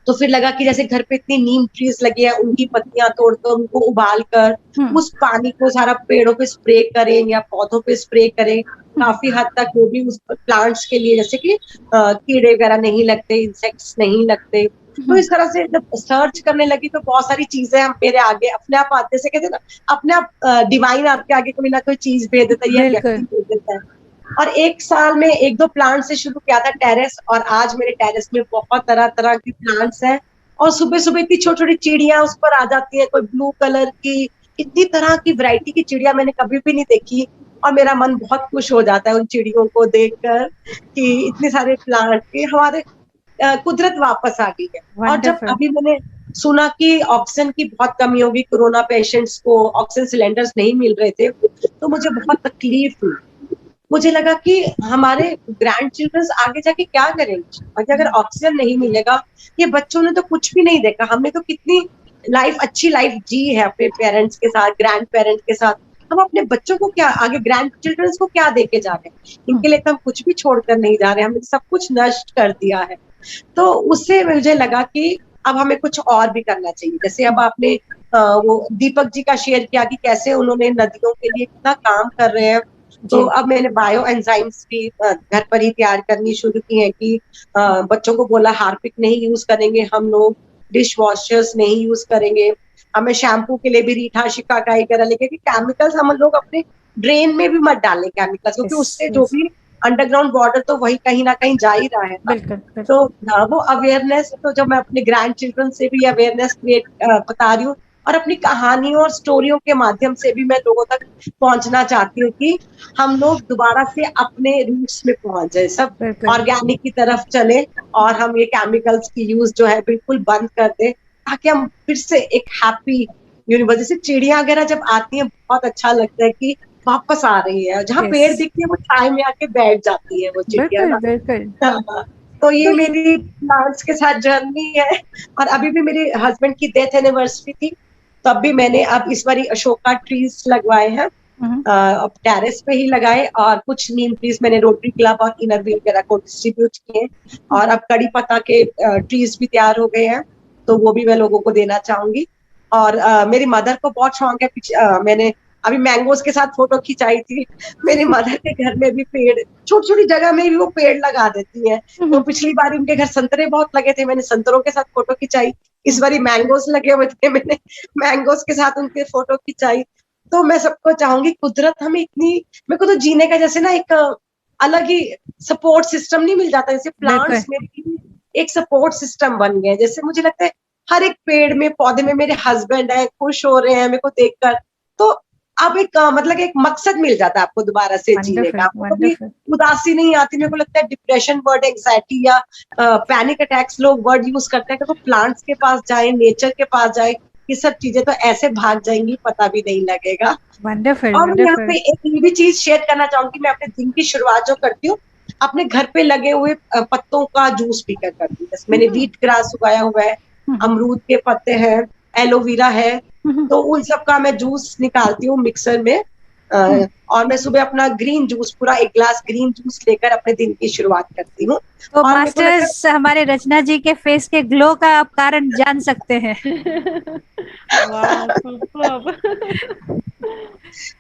तो फिर लगा कि जैसे घर पे इतनी नीम ट्रीज लगी है, उनकी पत्तियां तोड़कर उनको उबाल कर उस पानी को सारा पेड़ों पे स्प्रे करें या पौधों पे स्प्रे करें। काफी हद तक वो भी उस प्लांट्स के लिए, जैसे कि कीड़े वगैरह नहीं लगते, इंसेक्ट्स नहीं लगते। तो इस तरह से जब सर्च करने लगी तो बहुत सारी चीजें हम मेरे आगे अपने आप आते, से कहते ना अपने आप डिवाइन आपके आगे कोई ना कोई चीज भेज देता है या व्यक्ति भेज देता है। और 1 साल में 1-2 प्लांट से शुरू किया था टेरेस, और आज मेरे टेरेस में बहुत तरह तरह की प्लांट्स हैं। और सुबह सुबह इतनी छोटी छोटी चिड़िया उस पर आ जाती है, कोई ब्लू कलर की, इतनी तरह की वैरायटी की चिड़िया मैंने कभी भी नहीं देखी, और मेरा मन बहुत खुश हो जाता है उन चिड़ियों को देखकर कि इतने सारे प्लांट की हमारे कुदरत वापस आ गई है। और जब अभी मैंने सुना कि ऑक्सीजन की बहुत कमी होगी, कोरोना पेशेंट्स को ऑक्सीजन सिलेंडर्स नहीं मिल रहे थे, तो मुझे बहुत तकलीफ हुई। मुझे लगा कि हमारे ग्रैंड चिल्ड्रंस आगे जाके क्या करेंगे अगर ऑक्सीजन नहीं मिलेगा। ये बच्चों ने तो कुछ भी नहीं देखा, हमने तो कितनी लाइफ, अच्छी लाइफ जी है अपने पेरेंट्स के साथ, ग्रैंड पेरेंट्स के साथ। हम अपने बच्चों को क्या, आगे ग्रैंड चिल्ड्रंस को क्या देके जा रहे हैं? इनके लिए तो हम कुछ भी छोड़कर नहीं जा रहे, हमने सब कुछ नष्ट कर दिया है। तो उससे मुझे लगा कि अब हमें कुछ और भी करना चाहिए। जैसे अब आपने वो दीपक जी का शेयर किया कि कैसे उन्होंने नदियों के लिए कितना काम कर रहे हैं। तो अब मैंने बायो एंजाइम्स भी घर पर ही तैयार करनी शुरू की है कि बच्चों को बोला हार्पिक नहीं यूज करेंगे हम लोग, डिश वॉशर्स नहीं यूज करेंगे, हमें शैम्पू के लिए भी रीठा शिकाकाई वगैरह लेके, कि केमिकल्स हम लोग अपने ड्रेन में भी मत डालें केमिकल्स, क्योंकि उससे जो भी अंडरग्राउंड वाटर तो वही कहीं ना कहीं जा ही रहा है। तो वो अवेयरनेस, तो जब मैं अपने ग्रैंड चिल्ड्रन से भी अवेयरनेस क्रिएट बता रही हूँ, और अपनी कहानियों और स्टोरियों के माध्यम से भी मैं लोगों तक पहुंचना चाहती हूँ कि हम लोग दोबारा से अपने रूट्स में पहुंच जाए, सब ऑर्गेनिक की तरफ चले, और हम ये केमिकल्स की यूज जो है बिल्कुल बंद कर दे, ताकि हम फिर से एक हैप्पी यूनिवर्स। जैसे चिड़िया वगैरह जब आती है बहुत अच्छा लगता है कि वापस आ रही है, जहाँ पेड़ दिखती है वो छाए में आके बैठ जाती है वो चिड़िया। तो ये मेरी प्लांट्स के साथ जर्नी है। और अभी भी मेरे हस्बैंड की डेथ एनिवर्सरी थी, तब भी मैंने अब इस बारी अशोका ट्रीज लगवाए हैं, अब टेरेस पे ही लगाए, और कुछ नीम ट्रीज मैंने रोटरी क्लब और इनर व्हील वगैरह को डिस्ट्रीब्यूट किए, और अब कड़ी पत्ता के ट्रीज भी तैयार हो गए हैं, तो वो भी मैं लोगों को देना चाहूंगी। और मेरी मदर को बहुत शौक है, मैंने अभी मैंगोज के साथ फोटो खिंचाई थी। मेरी मदर के घर में भी पेड़, छोटी छोटी जगह में भी वो पेड़ लगा देती है। तो पिछली बार उनके घर संतरे बहुत लगे थे, मैंने संतरों के साथ फोटो खिंचाई। इस बारी मैंगोज लगे हुए थे, मैंने मैंगोज के साथ उनके फोटो खिंचाई। तो मैं सबको चाहूंगी, कुदरत हमें इतनी, मेरे को तो जीने का जैसे ना एक अलग ही सपोर्ट सिस्टम नहीं मिल जाता, जैसे प्लांट्स में भी एक सपोर्ट सिस्टम बन गया। जैसे मुझे लगता है हर एक पेड़ में, पौधे में मेरे हस्बैंड है, खुश हो रहे हैं मेरे को देखकर, तो अब एक मतलब एक मकसद मिल जाता है आपको दोबारा से जीने का। कभी उदासी नहीं आती। मेरे को लगता है डिप्रेशन वर्ड, एंग्जाइटी या पैनिक अटैक्स लोग वर्ड यूज करते हैं कि तो प्लांट्स के पास जाए, नेचर के पास जाए, ये सब चीजें तो ऐसे भाग जाएंगी पता भी नहीं लगेगा। वंडरफुल। और यहाँ पे एक ये भी चीज शेयर करना चाहूंगी, मैं अपने दिन की शुरुआत जो करती हूँ, अपने घर पे लगे हुए पत्तों का जूस पीकर करती हूँ। मैंने व्हीट ग्रास उगाया हुआ है, अमरूद के पत्ते हैं, एलोवेरा है, तो उन सब का मैं जूस निकालती हूँ मिक्सर में, और मैं सुबह अपना ग्रीन जूस, पूरा एक ग्लास ग्रीन जूस लेकर अपने दिन की शुरुआत करती हूँ। तो मास्टर्स, हमारे रचना जी के फेस के ग्लो का आप कारण जान सकते हैं।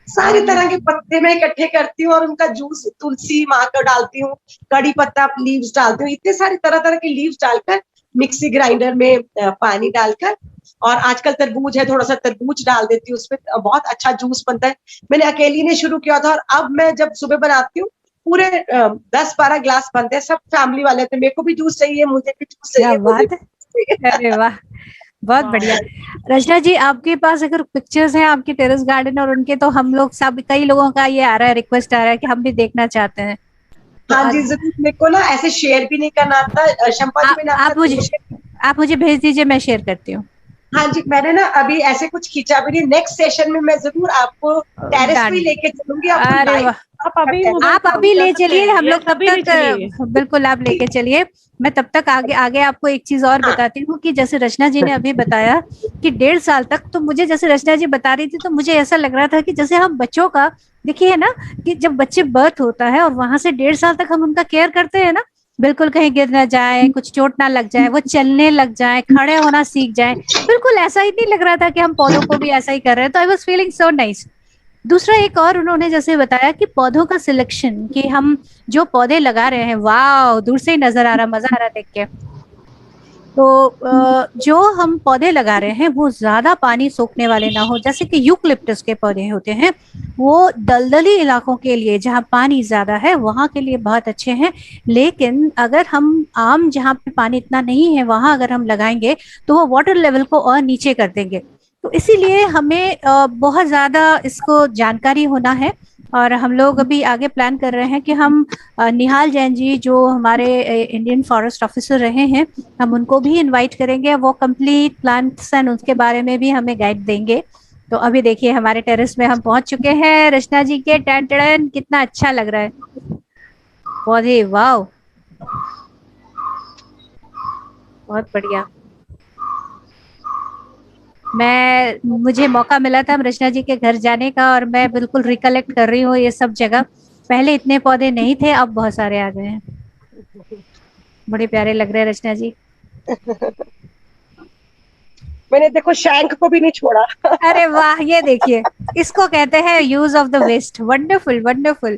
सारी तरह के पत्ते मैं इकट्ठे करती हूँ और उनका जूस, तुलसी माँ का डालती हूँ, कड़ी पत्ता लीव्स डालती हूँ, इतने सारे तरह तरह के लीव्स डालकर मिक्सी ग्राइंडर में पानी डालकर, और आजकल तरबूज है, थोड़ा सा तरबूज डाल देती हूँ उसमें, बहुत अच्छा जूस बनता है। मैंने अकेली ने शुरू किया था, और अब मैं जब सुबह बनाती हूँ पूरे 10-12 ग्लास बनते हैं, सब फैमिली वाले थे, मेरे को भी जूस चाहिए, मुझे भी जूस चाहिए। अरे वाह, बहुत बढ़िया। रचना जी, आपके पास अगर पिक्चर्स हैं आपके टेरेस गार्डन और उनके, तो हम लोग सब, कई लोगों का ये आ रहा है, रिक्वेस्ट आ रहा है कि हम भी देखना चाहते हैं। हाँ जी जरूर, मेरे को ना ऐसे शेयर भी नहीं करना आता शंपा जी, मैंने आप मुझे भेज दीजिए, मैं शेयर करती हूँ। हाँ जी, मैंने ना अभी ऐसे कुछ खींचा भी नहीं, नेक्स्ट सेशन में मैं जरूर आपको टेरेस पे लेके चलूंगी। अरे वाह, आप अभी ले चलिए, हम लोग तब तक, बिल्कुल आप लेके चलिए। मैं तब तक आगे आपको एक चीज और बताती हूँ कि जैसे रचना जी ने अभी बताया कि 1.5 साल तक, तो मुझे जैसे रचना जी बता रही थी, तो मुझे ऐसा लग रहा था कि जैसे हम बच्चों का, देखिए ना, कि जब बच्चे बर्थ होता है और वहां से 1.5 साल तक हम उनका केयर करते हैं ना, बिल्कुल कहीं गिर ना जाए, कुछ चोट ना लग जाए, वो चलने लग जाए, खड़े होना सीख जाए, बिल्कुल ऐसा ही नहीं लग रहा था कि हम पौधों को भी ऐसा ही कर रहे हैं। तो I was feeling so nice. दूसरा एक और उन्होंने जैसे बताया कि पौधों का सिलेक्शन, कि हम जो पौधे लगा रहे हैं, वाह, दूर से ही नजर आ रहा, मजा आ रहा देख के। तो जो हम पौधे लगा रहे हैं वो ज्यादा पानी सोखने वाले ना हो, जैसे कि यूकलिप्टस के पौधे होते हैं, वो दलदली इलाकों के लिए, जहाँ पानी ज्यादा है वहां के लिए बहुत अच्छे हैं। लेकिन अगर हम आम, जहाँ पे पानी इतना नहीं है, वहां अगर हम लगाएंगे तो वो वाटर लेवल को और नीचे कर देंगे। तो इसीलिए हमें बहुत ज्यादा इसको जानकारी होना है। और हम लोग अभी आगे प्लान कर रहे हैं कि हम निहाल जैन जी, जो हमारे इंडियन फॉरेस्ट ऑफिसर रहे हैं, हम उनको भी इनवाइट करेंगे। वो कंप्लीट प्लांट्स एंड उसके बारे में भी हमें गाइड देंगे। तो अभी देखिए हमारे टेरेस में हम पहुंच चुके हैं रचना जी के। टन कितना अच्छा लग रहा है पौधे, वाह, बहुत बढ़िया। मुझे मौका मिला था रचना जी के घर जाने का, और मैं बिल्कुल रिकलेक्ट कर रही हूँ ये सब जगह। पहले इतने पौधे नहीं थे, अब बहुत सारे आ गए हैं। बड़े प्यारे लग रहे हैं रचना जी। मैंने देखो शैंक को भी नहीं छोड़ा। अरे वाह, ये देखिए, इसको कहते हैं use of the waste. Wonderful wonderful.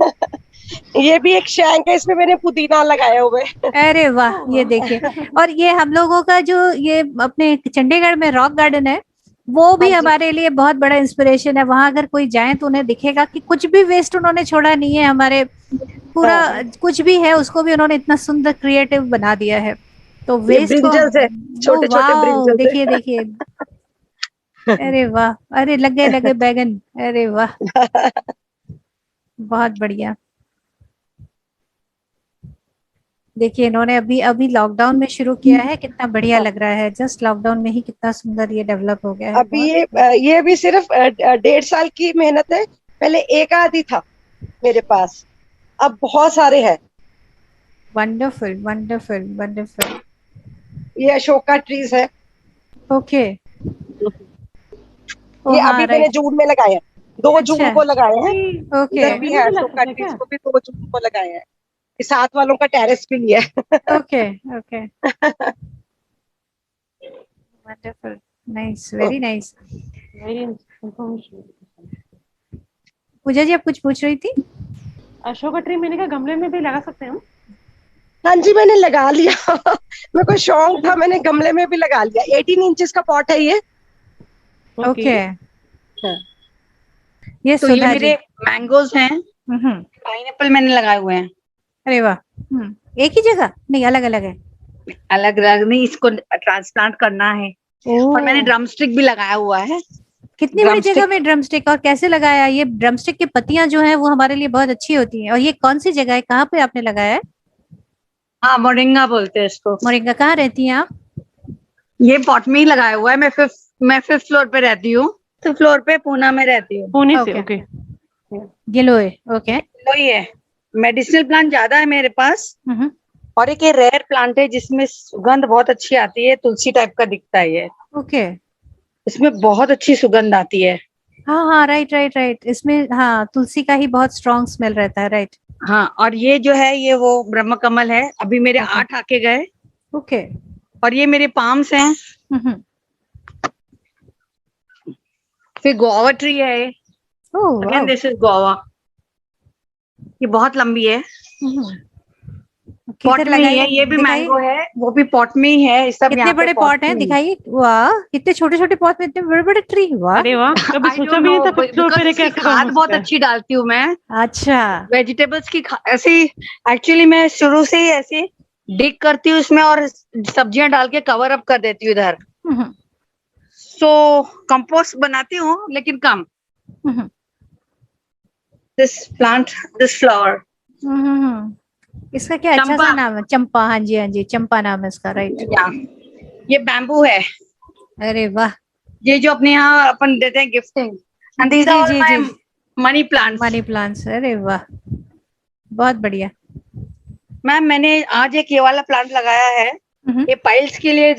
ये भी एक शैंक है, इसमें मैंने पुदीना लगाया हुआ है। अरे वाह, ये देखिए। और ये हम लोगों का जो ये अपने चंडीगढ़ में रॉक गार्डन है, वो भी हमारे लिए बहुत बड़ा इंस्पिरेशन है। वहां अगर कोई जाए तो उन्हें दिखेगा कि कुछ भी वेस्ट उन्होंने छोड़ा नहीं है। हमारे पूरा कुछ भी है उसको भी उन्होंने इतना सुंदर क्रिएटिव बना दिया है। तो वेस्ट को, छोटे छोटे ब्रिंजल, देखिए देखिए, अरे वाह, अरे लगे बैगन, अरे वाह, बहुत बढ़िया। देखिए इन्होंने अभी लॉकडाउन में शुरू किया है, कितना बढ़िया लग रहा है। जस्ट लॉकडाउन में ही कितना सुंदर ये डेवलप हो गया है। अभी ये भी सिर्फ 1.5 साल की मेहनत है। पहले एक आधी था मेरे पास, अब बहुत सारे हैं। Wonderful wonderful wonderful. ये अशोका ट्रीज है। ओके। ये अभी मैंने जून में लगाए हैं, 2 जून को लगाए हैं। ओके इधर भी है अशोका ट्रीज को भी 2 जून को लगाए हैं। ये साथ वालों का टेरेस भी लिया है। Okay okay wonderful nice very nice. Pooja ji आप कुछ पूछ रही थी? अशोका ट्री मैंने कहा गमले में भी लगा सकते हैं हम? हाँ जी मैंने लगा लिया। मेरे को शौक था, मैंने गमले में भी लगा लिया। 18 इंचेस का पॉट है ये। ओके ये तो ये मेरे मैंगोज हैं, पाइनएप्पल मैंने लगाए हुए हैं। अरे वाह एक ही जगह नहीं अलग अलग है? अलग अलग नहीं, इसको ट्रांसप्लांट करना है। और मैंने ड्रम स्टिक भी लगाया हुआ है। कितनी बड़ी जगह में ड्रम स्टिक, और कैसे लगाया? ये ड्रम स्टिक की पत्तियां जो है वो हमारे लिए बहुत अच्छी होती हैं। और ये कौन सी जगह है, कहाँ पे आपने लगाया है? हाँ मोरिंगा बोलते हैं इसको। मोरिंगा। कहाँ रहती हैं आप? ये पॉट में ही लगाया हुआ है। मैं फिफ्थ फ्लोर पे रहती हूँ। तो फ्लोर पे पूना में रहती हूँ। पुणे से। ओके गिलोय। ओके वही है। मेडिसिनल प्लांट ज्यादा है मेरे पास। और एक ये रेयर प्लांट है जिसमें सुगंध बहुत अच्छी आती है, तुलसी टाइप का दिखता है ये। ओके इसमें बहुत अच्छी सुगंध आती है। हाँ हाँ राइट राइट राइट। इसमें हाँ तुलसी का ही बहुत स्ट्रॉन्ग स्मेल रहता है। राइट। हाँ और ये जो है ये वो ब्रह्म कमल है। अभी मेरे 8 आके गए। ओके। और ये मेरे पाम्स हैं। फिर गुआवा ट्री है। Again this is guava. ये बहुत लंबी है। पॉट में ही है। ये भी मैंगो है, वो भी पॉट में ही है। सब कितने बड़े पॉट हैं दिखाइए। वाह कितने छोटे छोटे पॉट में इतने बड़े बड़े ट्री। वाह अरे वाह कभी सोचा भी नहीं था फिफ्थ फ्लोर पे रह के। खाद बहुत अच्छी डालती हूँ मैं। अच्छा वेजिटेबल्स की ऐसे एक्चुअली मैं शुरू से ही ऐसे डिग करती हूँ इसमें और सब्जियां डाल के कवर अप कर देती हूँ इधर। सो कंपोस्ट बनाती हूँ लेकिन कम। दिस प्लांट दिस फ्लावर इसका क्या अच्छा सा नाम है? चंपा। हाँ जी हाँ जी चंपा नाम है इसका। राइट। ये बैम्बू है। अरे वाह। ये जो अपने यहाँ अपन देते हैं gifting. And these are all my money plants. Money plants. अरे वाह बहुत बढ़िया। मैम मैंने आज एक ये वाला प्लांट लगाया है। ये पाइल्स के लिए।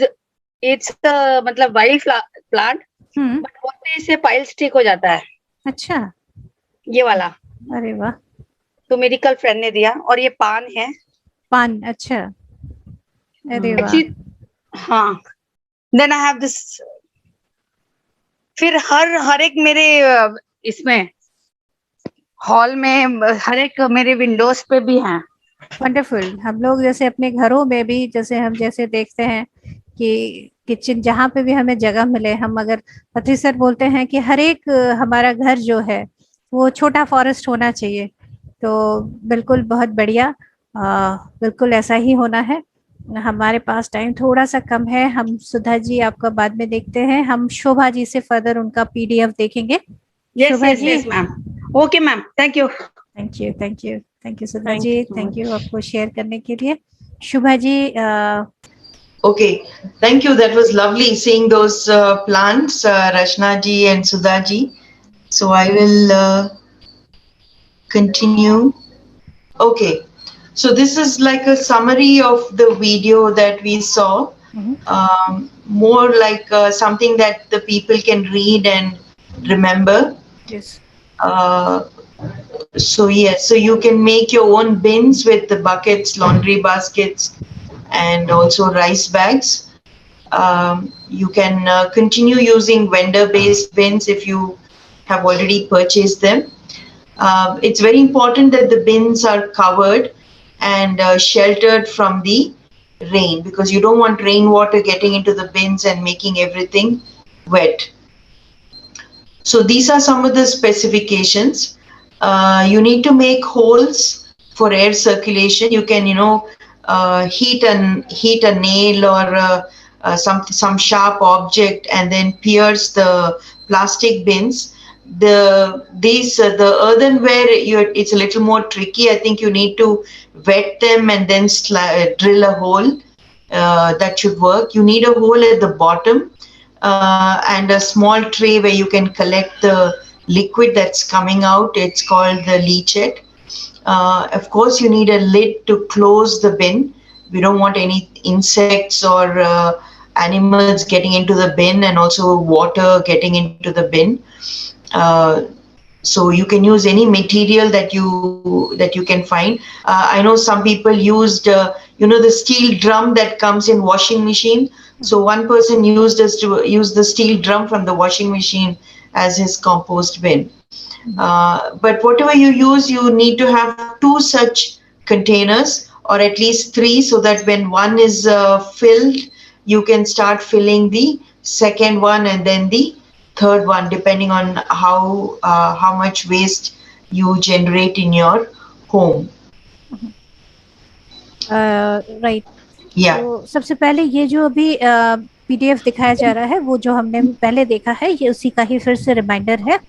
इट्स मतलब वाइल्ड प्लांट बट बोलते इससे पाइल्स ठीक हो जाता है। अच्छा ये वाला। अरे वाह। तो मेरी कल फ्रेंड ने दिया। और ये पान है। पान। अच्छा अरे वाह। हाँ देन आई हैव दिस। फिर हर एक मेरे इसमें हॉल में हर एक मेरे विंडोज पे भी हैं। वंडरफुल। हम लोग जैसे अपने घरों में भी जैसे हम जैसे देखते हैं कि किचन जहाँ पे भी हमें जगह मिले, हम अगर पति सर बोलते हैं कि हर एक हमारा घर जो है वो छोटा फॉरेस्ट होना चाहिए। तो बिल्कुल बहुत बढ़िया। बिल्कुल ऐसा ही होना है। हमारे पास टाइम थोड़ा सा कम है। हम सुधा जी आपका बाद में देखते हैं। हम शोभा जी से फर्दर उनका पीडीएफ देखेंगे। Yes ma'am. Okay ma'am thank you. Thank you thank you thank you Sudha ji. Thank you आपको शेयर करने के लिए। Shubha ji. Okay, thank you. That was lovely seeing those plants, Rachna ji and Sudha ji. So I will continue. Okay, so this is like a summary of the video that we saw. More like something that the people can read and remember. Yes. So yes, so you can make your own bins with the buckets, laundry baskets, and also rice bags. You can continue using vendor-based bins if you have already purchased them. It's very important that the bins are covered and sheltered from the rain, because you don't want rainwater getting into the bins and making everything wet. So these are some of the specifications. You need to make holes for air circulation. You can, heat a nail or some sharp object and then pierce the plastic bins. The earthenware, it's a little more tricky. I think you need to wet them and then drill a hole. That should work. You need a hole at the bottom and a small tray where you can collect the liquid that's coming out. It's called the leachate. Of course, you need a lid to close the bin. We don't want any insects or animals getting into the bin, and also water getting into the bin. So you can use any material that you can find. I know some people used the steel drum that comes in washing machine. So one person used the steel drum from the washing machine as his compost bin. But whatever you use, you need to have 2 such containers, or at least 3, so that when one is filled, you can start filling the second one and then the third one, depending on how much waste you generate in your home. Right. Yeah. तो सबसे पहले ये जो अभी PDF दिखाया जा रहा है, वो जो हमने पहले देखा है, ये उसी का ही फिर से रिमाइंडर है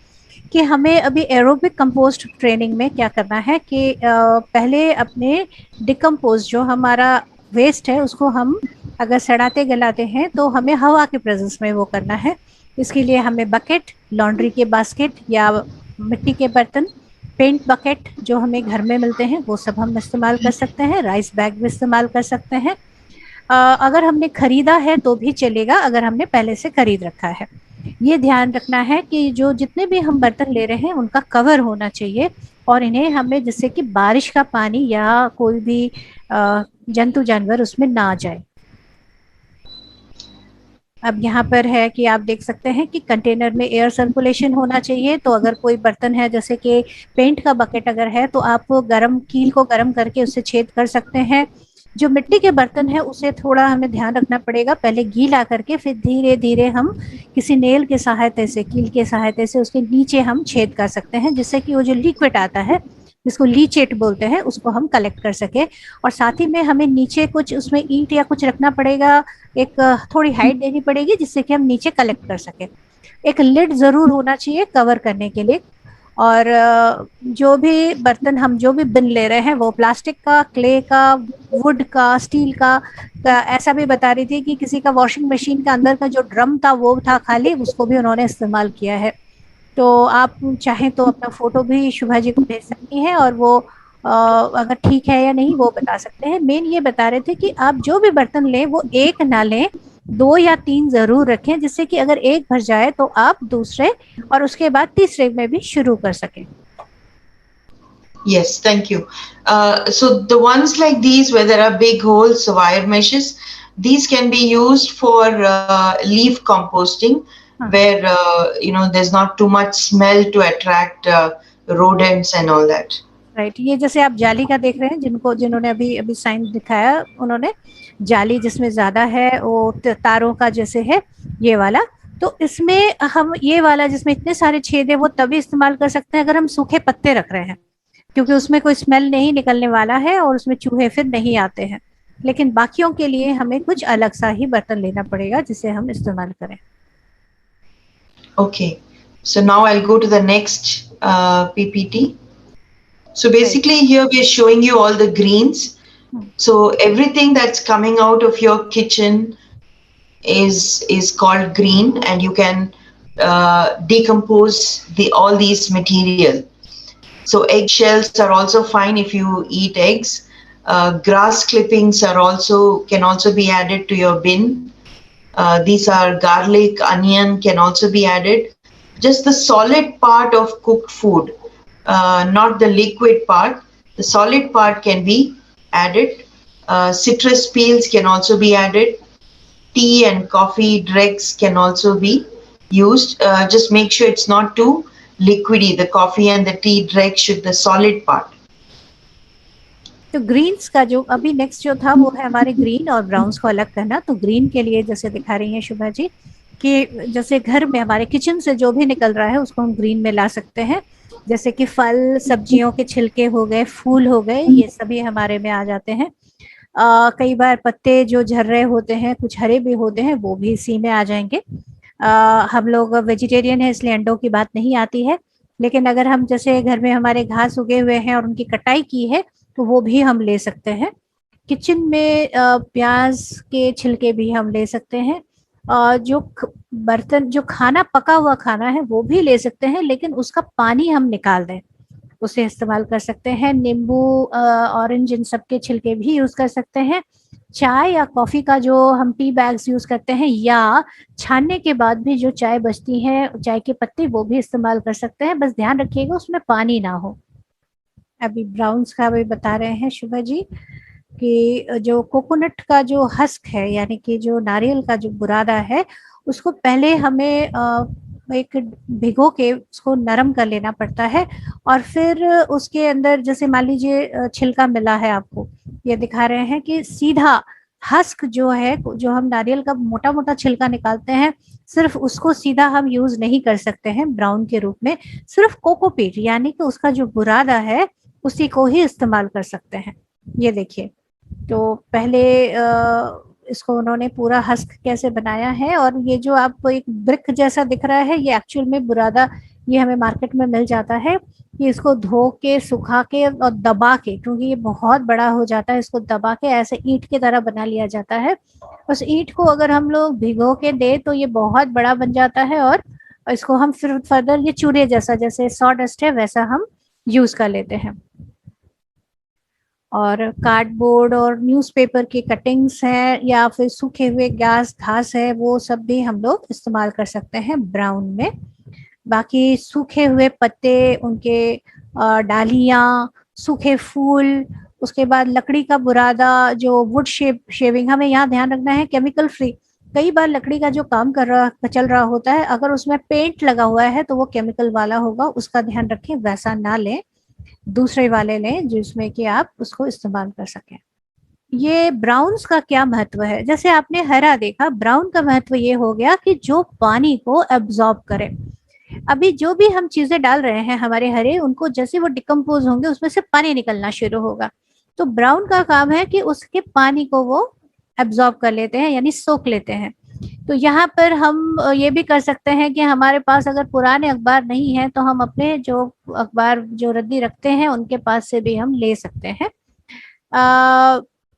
कि हमें अभी एरोबिक कंपोस्ट ट्रेनिंग में क्या करना है कि पहले अपने डिकम्पोज जो हमारा वेस्ट है उसको हम अगर सड़ाते गलाते हैं तो हमें हवा के प्रेजेंस में वो करना है. इसके लिए हमें बकेट, लॉन्ड्री के बास्केट या मिट्टी के बर्तन, पेंट बकेट जो हमें घर में मिलते हैं वो सब हम इस्तेमाल कर सकते हैं. राइस बैग भी इस्तेमाल कर सकते हैं. अगर हमने खरीदा है तो भी चलेगा, अगर हमने पहले से खरीद रखा है. ये ध्यान रखना है कि जो जितने भी हम बर्तन ले रहे हैं उनका कवर होना चाहिए, और इन्हें हमें जिससे कि बारिश का पानी या कोई भी जंतु जानवर उसमें ना जाए. अब यहाँ पर है कि आप देख सकते हैं कि कंटेनर में एयर सर्कुलेशन होना चाहिए. तो अगर कोई बर्तन है जैसे कि पेंट का बकेट अगर है तो आप कील को गर्म करके उससे छेद कर सकते हैं. जो मिट्टी के बर्तन है उसे थोड़ा हमें ध्यान रखना पड़ेगा, पहले गीला करके फिर धीरे धीरे हम किसी नेल के सहायता से, कील के सहायता से उसके नीचे हम छेद कर सकते हैं, जिससे कि वो जो लिक्विड आता है जिसको लीचेट बोलते हैं उसको हम कलेक्ट कर सके. और साथ ही में हमें नीचे कुछ उसमें ईंट या कुछ रखना पड़ेगा, एक थोड़ी हाइट देनी पड़ेगी जिससे कि हम नीचे कलेक्ट कर सके. एक लिड जरूर होना चाहिए कवर करने के लिए. और जो भी बर्तन हम जो भी बिन ले रहे हैं वो प्लास्टिक का, क्ले का, वुड का, स्टील का. ऐसा भी बता रही थी कि किसी का वॉशिंग मशीन का अंदर का जो ड्रम था वो था खाली, उसको भी उन्होंने इस्तेमाल किया है. तो आप चाहें तो अपना फोटो भी शुभा जी को भेज सकती हैं और वो अगर ठीक है या नहीं वो बता सकते हैं. मेन ये बता रहे थे कि आप जो भी बर्तन लें वो एक ना लें, 2 या 3 जरूर रखें, जिससे कि अगर एक भर जाए तो आप दूसरे और उसके बाद तीसरे में भी शुरू कर सकें. Yes, thank you. So the ones like these where there are big holes, wire meshes, these can be used for leaf composting, where there's not too much smell to attract rodents and all that. Right. ये जैसे आप जाली का देख रहे हैं, जिन्होंने अभी साइन दिखाया, उन्होंने जाली जिसमें ज्यादा है वो तारों का जैसे है ये वाला. तो इसमें हम ये वाला जिसमें इतने सारे छेद है वो तभी इस्तेमाल कर सकते हैं अगर हम सूखे पत्ते रख रहे हैं, क्योंकि उसमें कोई स्मेल नहीं निकलने वाला है और उसमें चूहे फिर नहीं आते हैं. लेकिन बाकियों के लिए हमें कुछ अलग सा ही बर्तन लेना पड़ेगा जिसे हम इस्तेमाल करें. Okay, so now I'll go to the next PPT. So basically here we are showing you all the greens. So everything that's coming out of your kitchen is called green, and you can decompose all these material. So eggshells are also fine if you eat eggs. Grass clippings can also be added to your bin. These are garlic, onion can also be added. Just the solid part of cooked food, not the liquid part. The solid part can be added. Citrus peels can also be added. Tea and coffee dregs can also be used. Just make sure it's not too liquidy. The coffee and the tea dregs should the solid part. तो Green's का जो अभी next जो था वो है हमारे green और ब्राउन्स को अलग करना. तो ग्रीन के लिए जैसे दिखा रही हैं शुभा जी कि जैसे घर में हमारे किचन से जो भी निकल रहा है उसको हम ग्रीन में ला सकते हैं. जैसे कि फल, सब्जियों के छिलके हो गए, फूल हो गए, ये सभी हमारे में आ जाते हैं. कई बार पत्ते जो झर रहे होते हैं, कुछ हरे भी होते हैं, वो भी इसी में आ जाएंगे. हम लोग वेजिटेरियन है इसलिए अंडों की बात नहीं आती है, लेकिन अगर हम जैसे घर में हमारे घास उगे हुए हैं और उनकी कटाई की है तो वो भी हम ले सकते हैं. किचन में प्याज के छिलके भी हम ले सकते हैं. जो बर्तन जो खाना पका हुआ खाना है वो भी ले सकते हैं, लेकिन उसका पानी हम निकाल दें. उसे इस्तेमाल कर सकते हैं। नींबू, ऑरेंज, इन सब के छिलके भी यूज कर सकते हैं। चाय या कॉफी का जो हम टी बैग्स यूज करते हैं, या छानने के बाद भी जो चाय बचती है, चाय के पत्ते, वो भी इस्तेमाल कर सकते हैं। बस ध्यान रखिएगा उसमें पानी ना हो। अभी ब्राउन्स का भी बता रहे हैं शुभा जी कि जो कोकोनट का जो हस्क है, यानी कि जो नारियल का जो बुरादा है, उसको पहले हमें एक भिगो के उसको नरम कर लेना पड़ता है, और फिर उसके अंदर जैसे मान लीजिए छिलका मिला है आपको, ये दिखा रहे हैं कि सीधा हस्क जो है, जो हम नारियल का मोटा मोटा छिलका निकालते हैं, सिर्फ उसको सीधा हम यूज नहीं कर सकते हैं ब्राउन के रूप में। सिर्फ कोकोपीट यानी कि उसका जो बुरादा है उसी को ही इस्तेमाल कर सकते हैं। ये देखिए, तो पहले इसको उन्होंने पूरा हस्क कैसे बनाया है, और ये जो आपको एक ब्रिक जैसा दिख रहा है, ये एक्चुअल में बुरादा, ये हमें मार्केट में मिल जाता है। कि इसको धो के, सुखा के और दबा के, क्योंकि ये बहुत बड़ा हो जाता है, इसको दबा के ऐसे ईंट की तरह बना लिया जाता है। उस ईंट को अगर हम लोग भिगो के दे तो ये बहुत बड़ा बन जाता है, और इसको हम फिर फर्दर ये चूरे जैसा, जैसे सॉ डस्ट है वैसा हम यूज कर लेते हैं। और कार्डबोर्ड और न्यूज़पेपर की कटिंग्स हैं, या फिर सूखे हुए घास है, वो सब भी हम लोग इस्तेमाल कर सकते हैं ब्राउन में। बाकी सूखे हुए पत्ते, उनके डालियाँ, सूखे फूल, उसके बाद लकड़ी का बुरादा, जो वुड शेविंग, हमें यहाँ ध्यान रखना है केमिकल फ्री। कई बार लकड़ी का जो काम चल रहा होता है, अगर उसमें पेंट लगा हुआ है तो वो केमिकल वाला होगा, उसका ध्यान रखें, वैसा ना लें, दूसरे वाले लें जिसमें कि आप उसको इस्तेमाल कर सकें। ये ब्राउन्स का क्या महत्व है? जैसे आपने हरा देखा, ब्राउन का महत्व ये हो गया कि जो पानी को एब्जॉर्ब करे। अभी जो भी हम चीजें डाल रहे हैं हमारे हरे, उनको जैसे वो डिकम्पोज होंगे उसमें से पानी निकलना शुरू होगा। तो ब्राउन का काम है कि उसके पानी को वो एब्जॉर्ब कर लेते हैं, यानी सोख लेते हैं। तो यहाँ पर हम ये भी कर सकते हैं कि हमारे पास अगर पुराने अखबार नहीं है तो हम अपने जो अखबार जो रद्दी रखते हैं उनके पास से भी हम ले सकते हैं।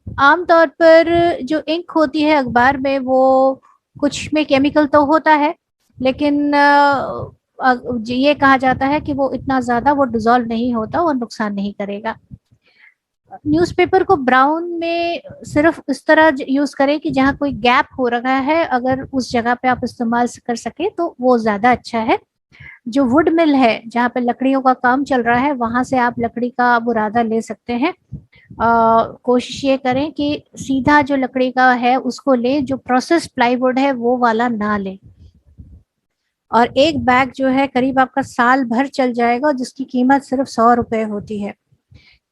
आमतौर पर जो इंक होती है अखबार में, वो कुछ में केमिकल तो होता है, लेकिन ये कहा जाता है कि वो इतना ज्यादा वो डिजोल्व नहीं होता, वो नुकसान नहीं करेगा। न्यूज़पेपर को ब्राउन में सिर्फ इस तरह यूज करें कि जहाँ कोई गैप हो रखा है, अगर उस जगह पे आप इस्तेमाल कर सके तो वो ज्यादा अच्छा है। जो वुड मिल है, जहाँ पे लकड़ियों का काम चल रहा है, वहां से आप लकड़ी का बुरादा ले सकते हैं। कोशिश ये करें कि सीधा जो लकड़ी का है उसको ले, जो प्रोसेस प्लाईवुड है वो वाला ना ले। और एक बैग जो है करीब आपका साल भर चल जाएगा, जिसकी कीमत सिर्फ 100 रुपए होती है।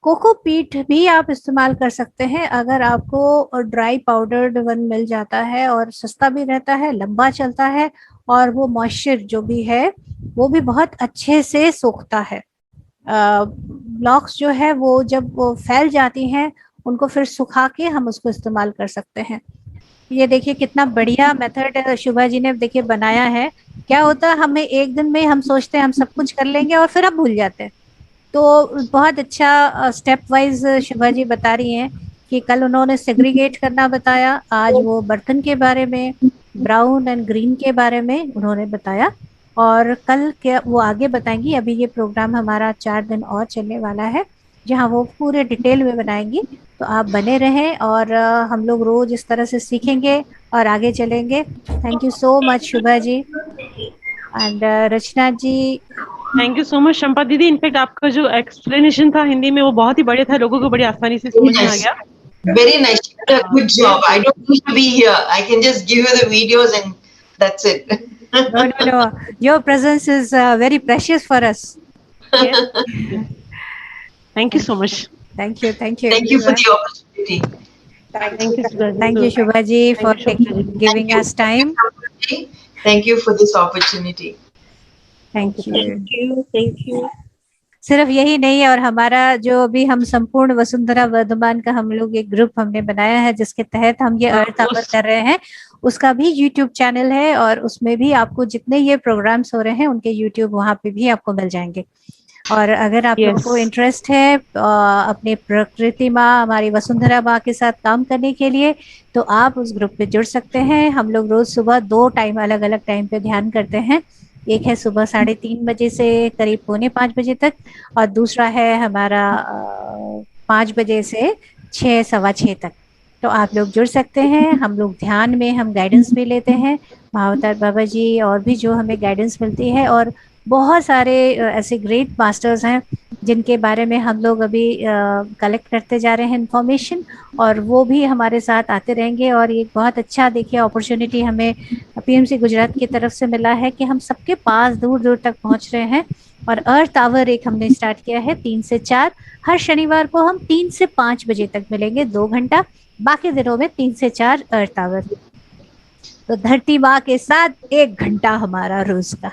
कोकोपीट भी आप इस्तेमाल कर सकते हैं अगर आपको ड्राई पाउडर्ड वन मिल जाता है, और सस्ता भी रहता है, लंबा चलता है, और वो मॉइस्चर जो भी है वो भी बहुत अच्छे से सोखता है। ब्लॉक्स जो है वो जब वो फैल जाती हैं, उनको फिर सुखा के हम उसको इस्तेमाल कर सकते हैं। ये देखिए कितना बढ़िया मेथड शुभा जी ने देखिए बनाया है। क्या होता है, हमें एक दिन में हम सोचते हैं हम सब कुछ कर लेंगे और फिर हम भूल जाते हैं। तो बहुत अच्छा स्टेप वाइज शुभा जी बता रही हैं कि कल उन्होंने सेग्रीगेट करना बताया, आज वो बर्तन के बारे में, ब्राउन एंड ग्रीन के बारे में उन्होंने बताया, और कल क्या वो आगे बताएंगी। अभी ये प्रोग्राम हमारा 4 दिन और चलने वाला है, जहाँ वो पूरे डिटेल में बनाएंगी। तो आप बने रहें, और हम लोग रोज इस तरह से सीखेंगे और आगे चलेंगे। Thank you so much Shubha ji and Rachna ji. Thank you so much Shampa दीदी। इनफैक्ट आपका जो एक्सप्लेनेशन था हिंदी में वो बहुत ही बढ़िया था, लोगों को बड़ी आसानी से समझ में आ गया। Very nice. Good job. I don't need to be here. I can just give you the videos and that's it. No. Your presence is very precious for us. Thank you so much. Thank you. Thank you for the opportunity. Thank you, Shubha ji, for giving us time. Thank you for this opportunity. Thank you. सिर्फ यही नहीं है, और हमारा जो अभी हम संपूर्ण वसुंधरा वर्धमान का हम लोग एक ग्रुप हमने बनाया है, जिसके तहत हम ये अर्थ आवर कर रहे हैं, उसका भी YouTube चैनल है, और उसमें भी आपको जितने ये प्रोग्राम्स हो रहे हैं उनके YouTube वहाँ पे भी आपको मिल जाएंगे। और अगर आप लोगों को इंटरेस्ट है अपने प्रकृति माँ, हमारी वसुंधरा माँ के साथ काम करने के लिए, तो आप उस ग्रुप पे जुड़ सकते हैं। हम लोग रोज सुबह 2 टाइम, अलग अलग टाइम पे ध्यान करते हैं, एक है सुबह 3:30 बजे से करीब 4:45 बजे तक, और दूसरा है हमारा 5 बजे से 6, 6:15 तक। तो आप लोग जुड़ सकते हैं। हम लोग ध्यान में हम गाइडेंस भी लेते हैं, महावतार बाबा जी और भी जो हमें गाइडेंस मिलती है, और बहुत सारे ऐसे ग्रेट मास्टर्स हैं जिनके बारे में हम लोग अभी कलेक्ट करते जा रहे हैं इंफॉर्मेशन, और वो भी हमारे साथ आते रहेंगे। और ये बहुत अच्छा देखिए अपॉर्चुनिटी हमें पीएमसी गुजरात की तरफ से मिला है कि हम सबके पास दूर दूर तक पहुंच रहे हैं। और अर्थ आवर एक हमने स्टार्ट किया है 3 से 4, हर शनिवार को हम 3 से 5 बजे तक मिलेंगे, 2 घंटा। बाकी दिनों में 3 से 4 अर्थ आवर। तो धरती माँ के साथ 1 घंटा हमारा रोज का।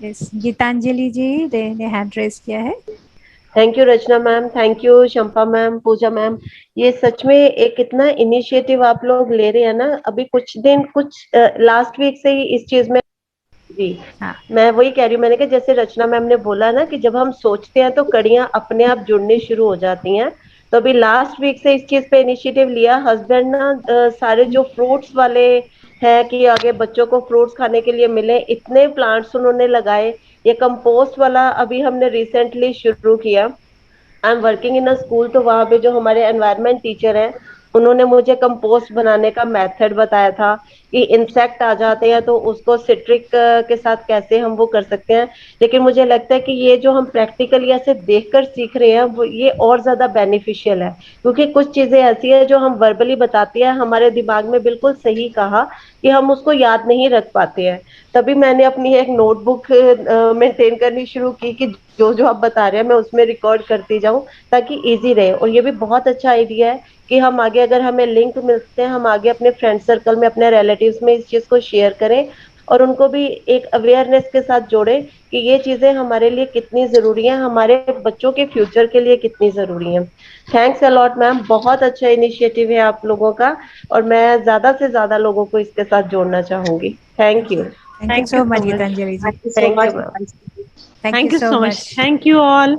गीतांजलि जी ने हैंड रेस किया है। Thank you Rachna ma'am, thank you Shampa ma'am, Pooja ma'am. ये सच में एक इतना इनिशिएटिव आप लोग ले रहे हैं ना। अभी कुछ लास्ट वीक से ही इस चीज में जी हाँ। मैं वही कह रही हूँ, मैंने कहा जैसे रचना मैम ने बोला ना कि जब हम सोचते हैं तो कड़ियां अपने आप जुड़नी शुरू हो जाती हैं। तो अभी लास्ट वीक से इस चीज पे इनिशिएटिव लिया। हस्बैंड ना सारे जो फ्रूट्स वाले है कि आगे बच्चों को फ्रूट्स खाने के लिए मिले, इतने प्लांट्स उन्होंने लगाए। ये कंपोस्ट वाला अभी हमने रिसेंटली शुरू किया। I am working in a school, तो वहाँ पे जो हमारे एनवायरनमेंट टीचर हैं उन्होंने मुझे कंपोस्ट बनाने का मेथड बताया था कि इंसेक्ट आ जाते हैं तो उसको सिट्रिक के साथ कैसे हम वो कर सकते हैं। लेकिन मुझे लगता है कि ये जो हम प्रैक्टिकली ऐसे देखकर सीख रहे हैं वो ये और ज्यादा बेनिफिशियल है, क्योंकि कुछ चीजें ऐसी है जो हम वर्बली बताती है हमारे दिमाग में बिल्कुल सही कहा कि हम उसको याद नहीं रख पाते हैं। तभी मैंने अपनी एक नोटबुक मेंटेन करनी शुरू की कि जो जो आप बता रहे हैं मैं उसमें रिकॉर्ड करती जाऊं ताकि इजी रहे। और ये भी बहुत अच्छा आइडिया है कि हम आगे अगर हमें लिंक मिलते हैं हम आगे अपने फ्रेंड सर्कल में अपने रिलेटिव्स में इस चीज को शेयर करें और उनको भी एक अवेयरनेस के साथ जोड़ें कि ये चीजें हमारे लिए कितनी जरूरी है, हमारे बच्चों के फ्यूचर के लिए कितनी जरूरी है। थैंक्स अलॉट मैम, बहुत अच्छा इनिशिएटिव है आप लोगों का और मैं ज्यादा से ज्यादा लोगों को इसके साथ जोड़ना चाहूंगी। Thank you. Thank you so much Geetanjali ji. Thank you. Thank you so much. Thank you all.